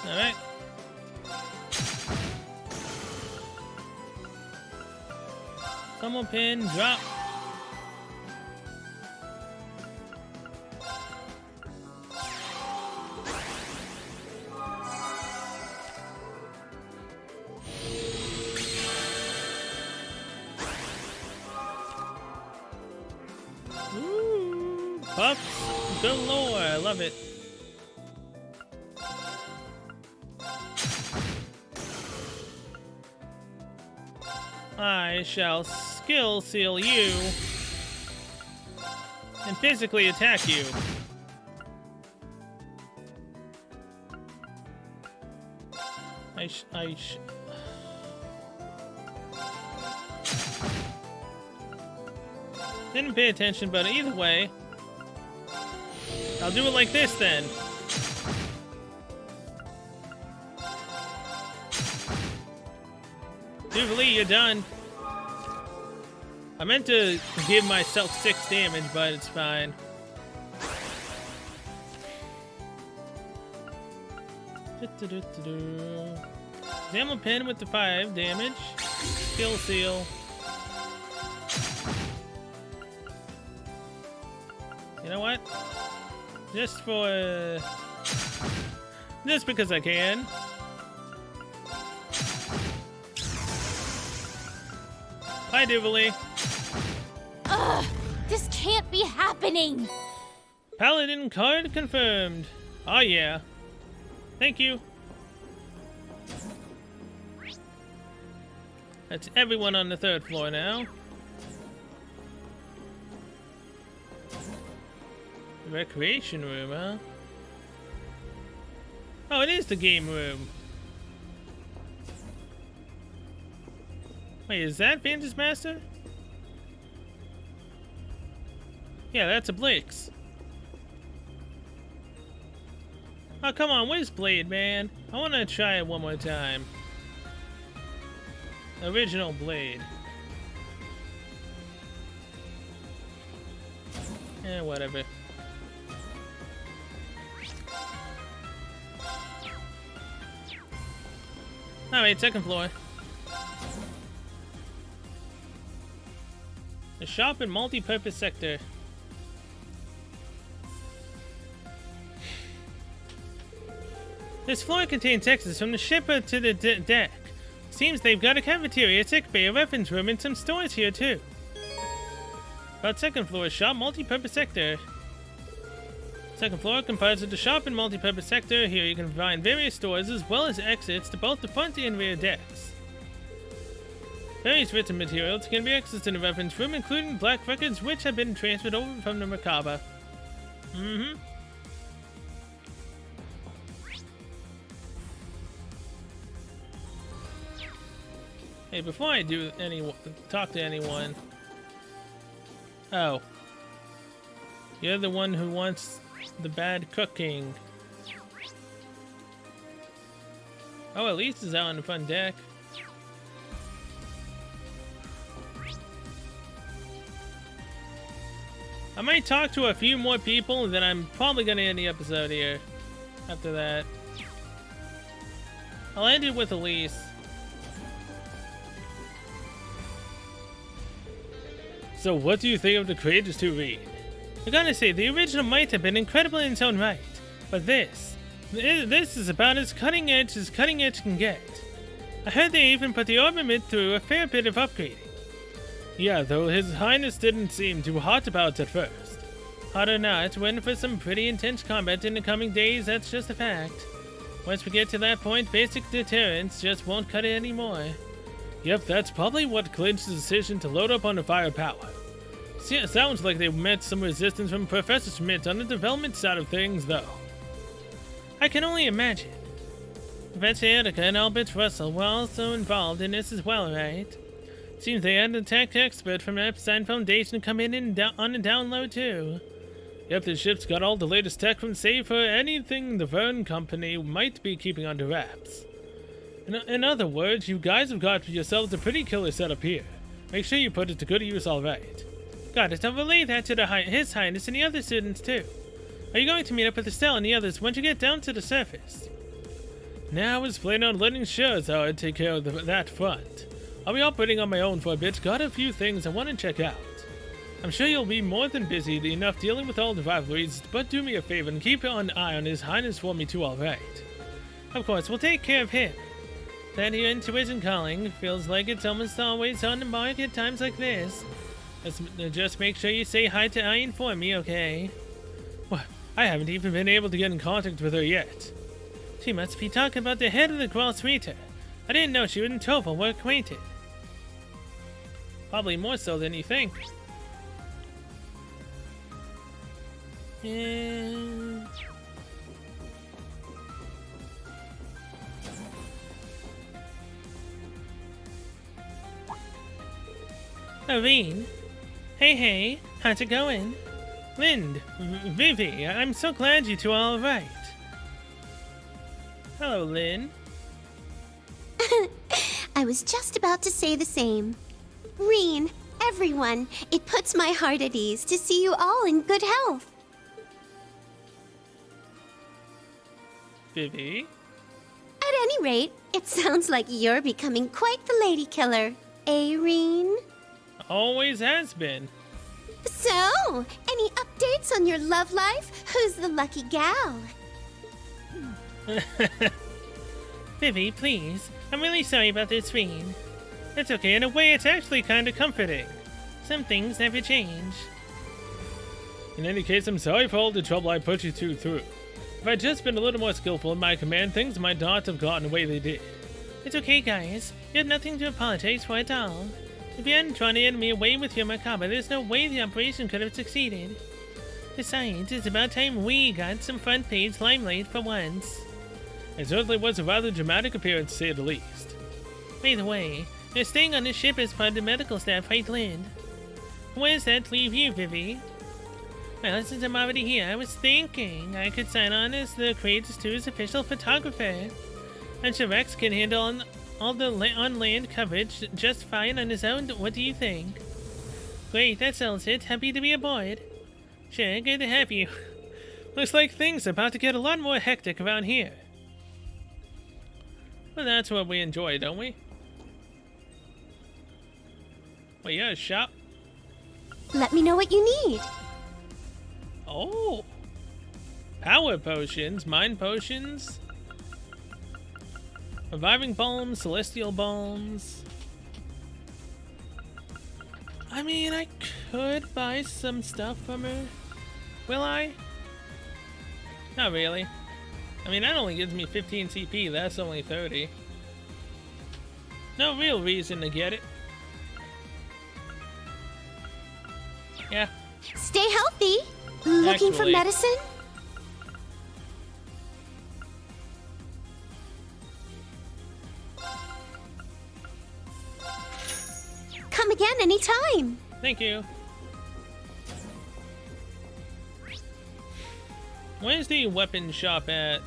Alright. Normal pin, drop. Ooh, puffs galore, I love it. I shall skill seal you and physically attack you. Didn't pay attention, but either way, I'll do it like this then. Jubilee, you're done. I meant to give myself 6 damage, but it's fine. Examine pin with the 5 damage. Skill seal. You know what? Just because I can. Hi, Jubilee. Ugh! This can't be happening! Paladin card confirmed. Oh yeah. Thank you. That's everyone on the 3rd floor now. The recreation room, huh? Oh, it is the game room. Wait, is that Phantasmaster? Master? Yeah, that's a Blix. Oh, come on, where's Blade, man? I want to try it one more time. Original Blade. Eh, whatever. Alright, 2nd floor. The shop and multi-purpose sector. This floor contains exits from the shipper to the deck. Seems they've got a cafeteria, sick bay, a weapons room, and some stores here too. About 2nd floor, shop, multi-purpose sector. 2nd floor comprises of the shop and multi-purpose sector. Here you can find various stores as well as exits to both the front and rear decks. Various written materials can be accessed in the weapons room, including black records which have been transferred over from the Merkaba. Hey, before I talk to anyone. Oh. You're the one who wants the bad cooking. Oh, Elise is out on the front deck. I might talk to a few more people, and then I'm probably gonna end the episode here. After that. I'll end it with Elise. So what do you think of the Courageous 2 read? I gotta say, the original might have been incredible in its own right, but this is about as cutting edge can get. I heard they even put the armament through a fair bit of upgrading. Yeah, though His Highness didn't seem too hot about it at first. Hot or not, we're in for some pretty intense combat in the coming days, that's just a fact. Once we get to that point, basic deterrence just won't cut it anymore. Yep, that's probably what clinched the decision to load up on the firepower. See, it sounds like they met some resistance from Professor Schmidt on the development side of things, though. I can only imagine. Professor Erica and Albert Russell were also involved in this as well, right? Seems they had a tech expert from the Epstein Foundation come in and on the download, too. Yep, the ship's got all the latest tech from save for anything the Verne Company might be keeping under wraps. In other words, you guys have got yourselves a pretty killer setup here. Make sure you put it to good use, alright. Got it, I'll relay that to His Highness and the other students too. Are you going to meet up with Estelle and the others once you get down to the surface? Now I was planning on letting Scherzard take care of that front. I'll be operating on my own for a bit. Got a few things I want to check out. I'm sure you'll be more than busy enough dealing with all the rivalries, but do me a favor and keep an eye on His Highness for me too, alright? Of course, we'll take care of him. That your intuition calling feels like it's almost always on the mark at times like this. Just make sure you say hi to Ian for me, okay? Well, I haven't even been able to get in contact with her yet. She must be talking about the head of the Gross Reader. I didn't know she and Topher were acquainted. Probably more so than you think. And... Irene? Hey, how's it going? Lind, Vivi, I'm so glad you two are alright. Hello, Lynn. I was just about to say the same. Reen, everyone, it puts my heart at ease to see you all in good health. Vivi? At any rate, it sounds like you're becoming quite the lady killer, eh, Reen? Always has been. So, any updates on your love life? Who's the lucky gal? Vivi, please. I'm really sorry about this, Reen. It's okay, in a way it's actually kinda comforting. Some things never change. In any case, I'm sorry for all the trouble I put you two through. If I'd just been a little more skillful in my command, things might not have gotten the way they did. It's okay, guys. You have nothing to apologize for at all. If you hadn't drawn the enemy away with your macabre, there's no way the operation could have succeeded. Besides, it's about time we got some front-page limelight for once. It certainly was a rather dramatic appearance, to say the least. By the way, you're staying on this ship as part of the medical staff, right, Lind? Where does that leave you, Vivi? Well, since I'm already here, I was thinking I could sign on as the Courageous 2's official photographer. I'm sure Rex can handle all the on-land coverage just fine on his own. What do you think? Great, that settles it. Happy to be aboard. Sure, good to have you. Looks like things are about to get a lot more hectic around here. Well, that's what we enjoy, don't we? Well, yeah, shop. Let me know what you need. Oh. Power potions, mind potions. Reviving bombs, celestial bombs. I mean, I could buy some stuff from her. Will I? Not really. I mean, that only gives me 15 CP, that's only 30. No real reason to get it. Yeah. Stay healthy. Looking for medicine? Come again anytime. Thank you. Where's the weapon shop at?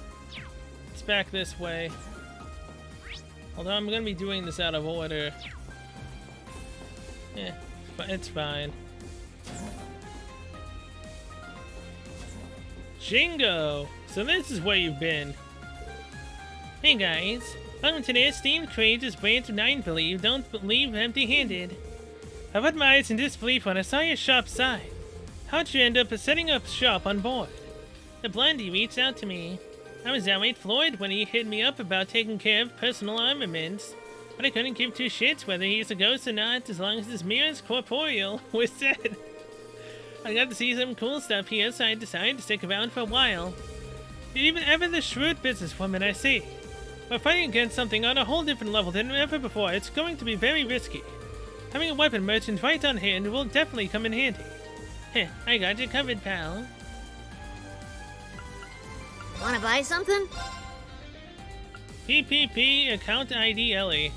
It's back this way. Although I'm gonna be doing this out of order. Yeah, it's fine. Jingo! So this is where you've been. Hey guys, welcome to the esteemed Courageous branch of Nine Believe. Don't leave empty-handed. I put my eyes in disbelief when I saw your shop sign. How'd you end up setting up shop on board? The Blondie reached out to me. I was outright floored when he hit me up about taking care of personal armaments, but I couldn't give two shits whether he's a ghost or not as long as his mirror is corporeal, was said. I got to see some cool stuff here, so I decided to stick around for a while. You're even ever the shrewd businesswoman I see. We're fighting against something on a whole different level than ever before. It's going to be very risky. Having a weapon merchant right on hand will definitely come in handy. Heh, I got you covered, pal. Wanna buy something? PPP account ID Ellie.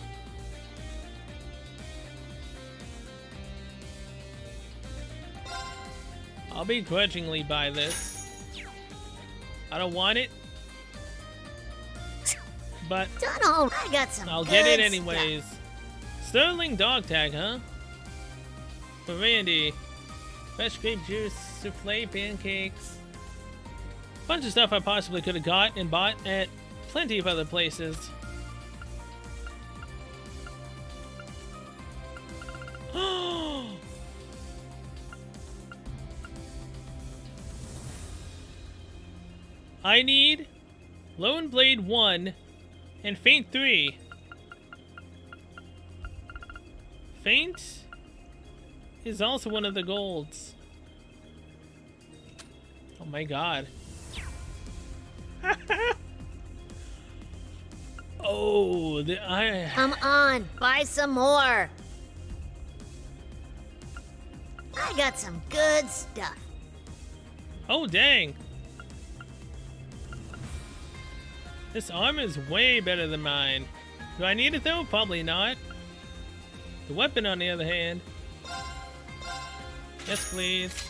I'll begrudgingly buy this. I don't want it, but Donald, I got some. I'll get it anyways. Sterling dog tag, huh? For Randy. Fresh grape juice, souffle, pancakes. Bunch of stuff I possibly could have got and bought at plenty of other places. I need Lone Blade 1 and Feint 3. Feint is also one of the golds. Oh my god. Oh, Come on, buy some more. I got some good stuff. Oh, dang. This armor is way better than mine. Do I need it though? Probably not. The weapon, on the other hand. Yes, please.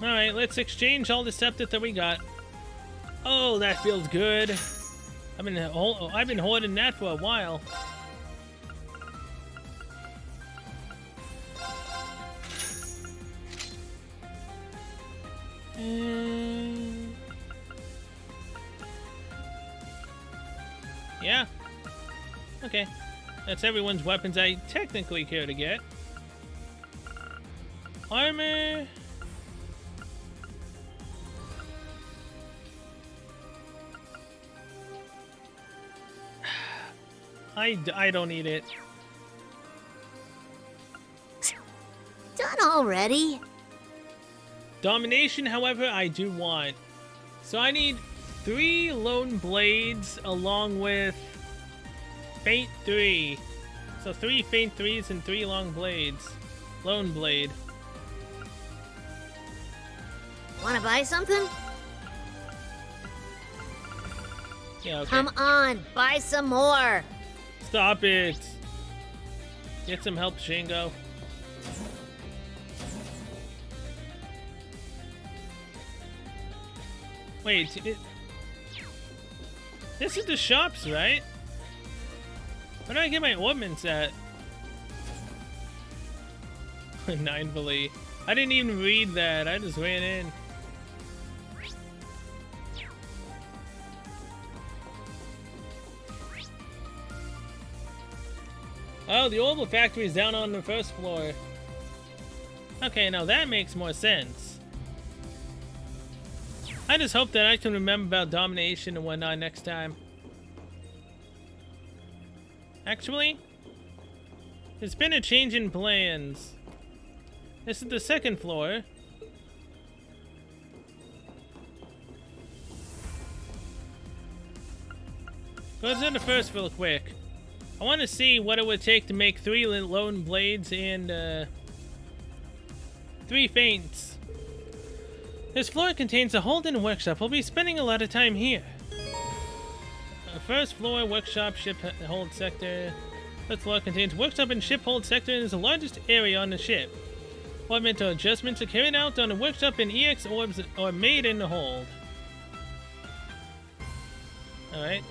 Alright, let's exchange all the septet that we got. Oh, that feels good. I've been hoarding that for a while. Yeah. Okay. That's everyone's weapons I technically care to get. Armor. I don't need it. Done already? Domination, however, I do want. So I need 3 Lone Blades along with Feint 3. So 3 Feint 3s and 3 Long Blades. Lone Blade. Wanna buy something? Yeah, okay. Come on, buy some more. Stop it. Get some help, Shingo. Wait, this is the shops, right? Where do I get my ornaments at? 9 I didn't even read that. I just ran in. Oh, the Orbital Factory is down on the first floor. Okay, now that makes more sense. I just hope that I can remember about domination and whatnot next time. Actually, there's been a change in plans. This is the second floor. Go to the first real quick. I want to see what it would take to make 3 Lone Blades and 3 Feints. This floor contains a Holden workshop. We'll be spending a lot of time here. First floor, workshop, ship hold sector. This floor contains workshop and ship hold sector and is the largest area on the ship. Ornamental adjustments are carried out on the workshop and EX orbs are made in the hold. Alright.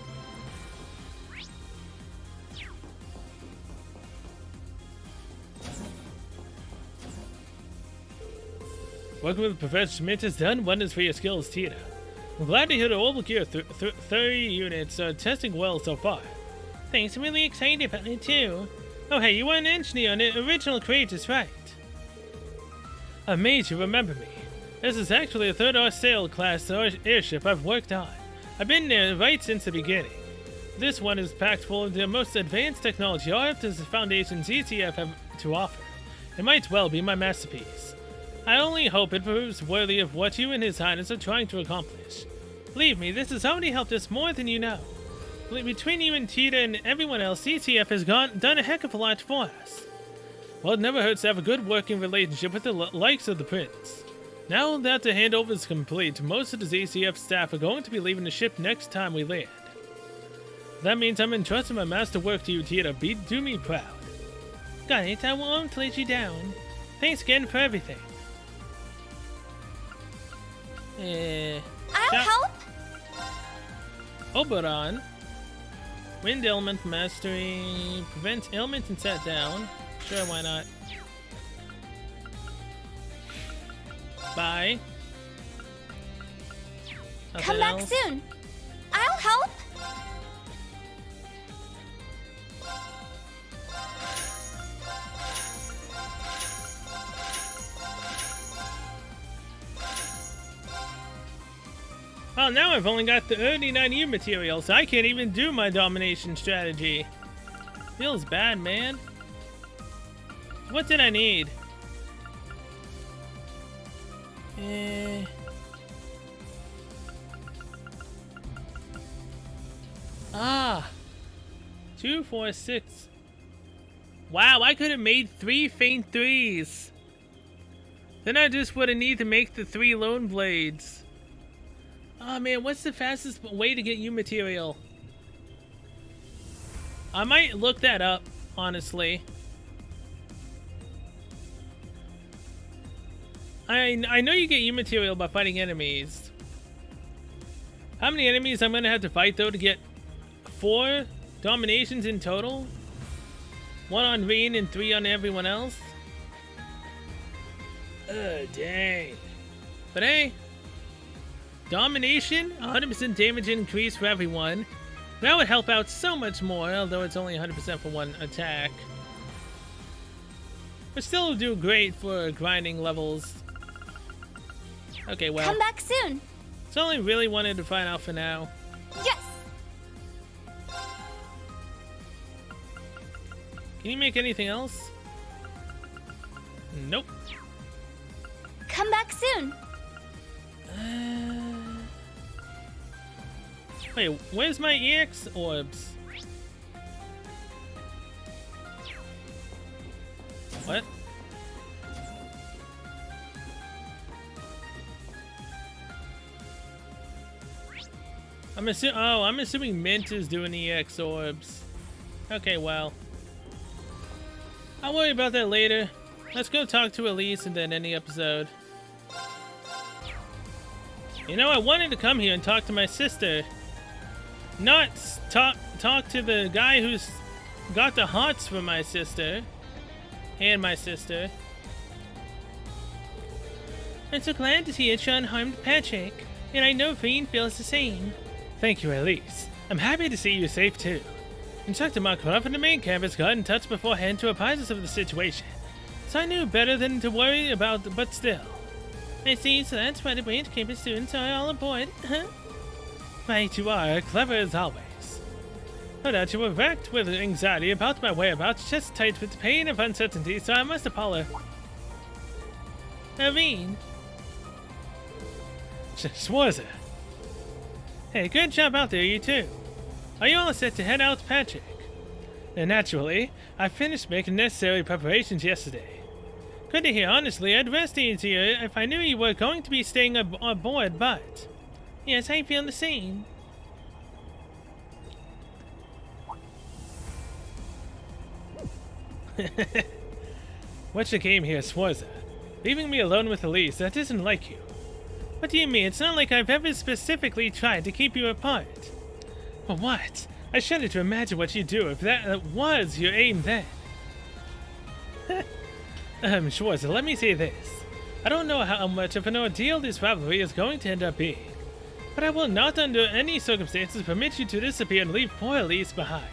Working with Professor Schmidt has done wonders for your skills, Tita. I'm glad to hear the Orbital Gear 30 units are testing well so far. Thanks, I'm really excited about it too. Oh hey, you were an engineer on the original Courageous, right? Amazed you remember me. This is actually the 3rd Sail class airship I've worked on. I've been there right since the beginning. This one is packed full of the most advanced technology all up to the Foundation ZCF have to offer. It might well be my masterpiece. I only hope it proves worthy of what you and His Highness are trying to accomplish. Believe me, this has already helped us more than you know. Between you and Tita and everyone else, CCF has done a heck of a lot for us. Well, it never hurts to have a good working relationship with the likes of the Prince. Now that the handover is complete, most of the ZCF staff are going to be leaving the ship next time we land. That means I'm entrusting my master work to you, Tita. Do me proud. Got it, I won't let you down. Thanks again for everything. I'll help! Oberon. Wind element mastery. Prevents ailment and set down. Sure, why not? Bye. Come Nothing back else? soon. I'll help. Well, now I've only got the 39U material, so I can't even do my domination strategy. Feels bad, man. What did I need? Ah. 2, 4, 6. Wow, I could have made 3 faint 3s. Then I just would have needed to make the 3 lone blades. Oh man, what's the fastest way to get U material? I might look that up, honestly. I know you get U material by fighting enemies. How many enemies I'm gonna have to fight though to get 4 dominations in total? 1 on Rean and 3 on everyone else? Dang. But hey, domination, 100% damage increase for everyone. That would help out so much more, although it's only 100% for 1 attack. But still do great for grinding levels. Okay, well. Come back soon. It's all I really wanted to find out for now. Yes. Can you make anything else? Nope. Come back soon. Wait, where's my EX orbs? What? I'm assuming Mint is doing EX orbs. Okay, well. I'll worry about that later. Let's go talk to Elise and then end the episode. You know, I wanted to come here and talk to my sister. Not talk to the guy who's got the hots for my sister. And my sister. I'm so glad to see a unharmed Patrick. And I know Rean feels the same. Thank you, Elise. I'm happy to see you safe too. Instructor Markov from the main campus got in touch beforehand to apprise us of the situation. So I knew better than to worry about, but still. I see, so that's why the branch campus students are all aboard, huh? Right, you are, clever as always. No doubt you were wrecked with anxiety about my whereabouts, chest tight with pain and uncertainty, so I must apologize. Rean. Schwarzer. Hey, good job out there, you two. Are you all set to head out to Patrick? And naturally, I finished making necessary preparations yesterday. Good to hear, honestly, I'd rest easier if I knew you were going to be staying aboard, but... Yes, I feel the same. What's your game here, Schwarzer? Leaving me alone with Elise, that isn't like you. What do you mean? It's not like I've ever specifically tried to keep you apart. But what? I shudder to imagine what you'd do if that was your aim then. Schwarzer, let me say this. I don't know how much of an ordeal this rivalry is going to end up being, but I will not under any circumstances permit you to disappear and leave poor Elise behind.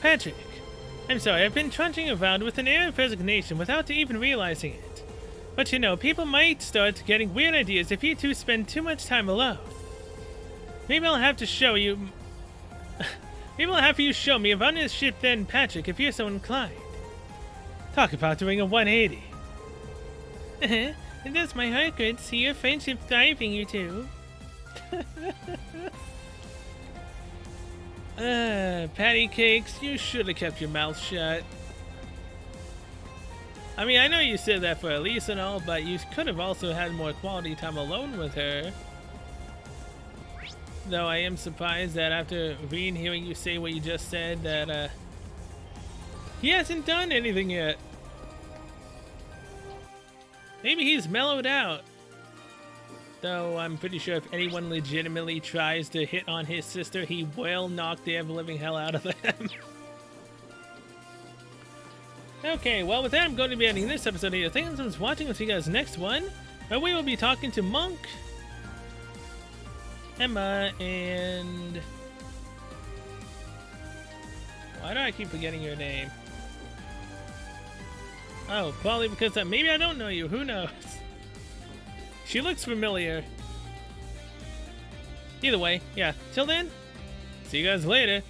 Patrick, I'm sorry, I've been trudging around with an air of resignation without even realizing it. But you know, people might start getting weird ideas if you two spend too much time alone. Maybe I'll have to show you... Maybe I'll have you show me around this ship then, Patrick, if you're so inclined. Talk about doing a 180. It does my heart good to see your friendship thriving, you two. Patty Cakes, you should have kept your mouth shut. I mean, I know you said that for Elise and all, but you could have also had more quality time alone with her. Though I am surprised that after hearing you say what you just said, that, he hasn't done anything yet. Maybe he's mellowed out. Though I'm pretty sure if anyone legitimately tries to hit on his sister, he will knock the ever-living hell out of them. Okay, well, with that, I'm going to be ending this episode here. Thanks for watching. I'll see you guys next one, where we will be talking to Monk, Emma, and... Why do I keep forgetting your name? Oh, probably because maybe I don't know you. Who knows? She looks familiar. Either way, yeah. Till then, see you guys later.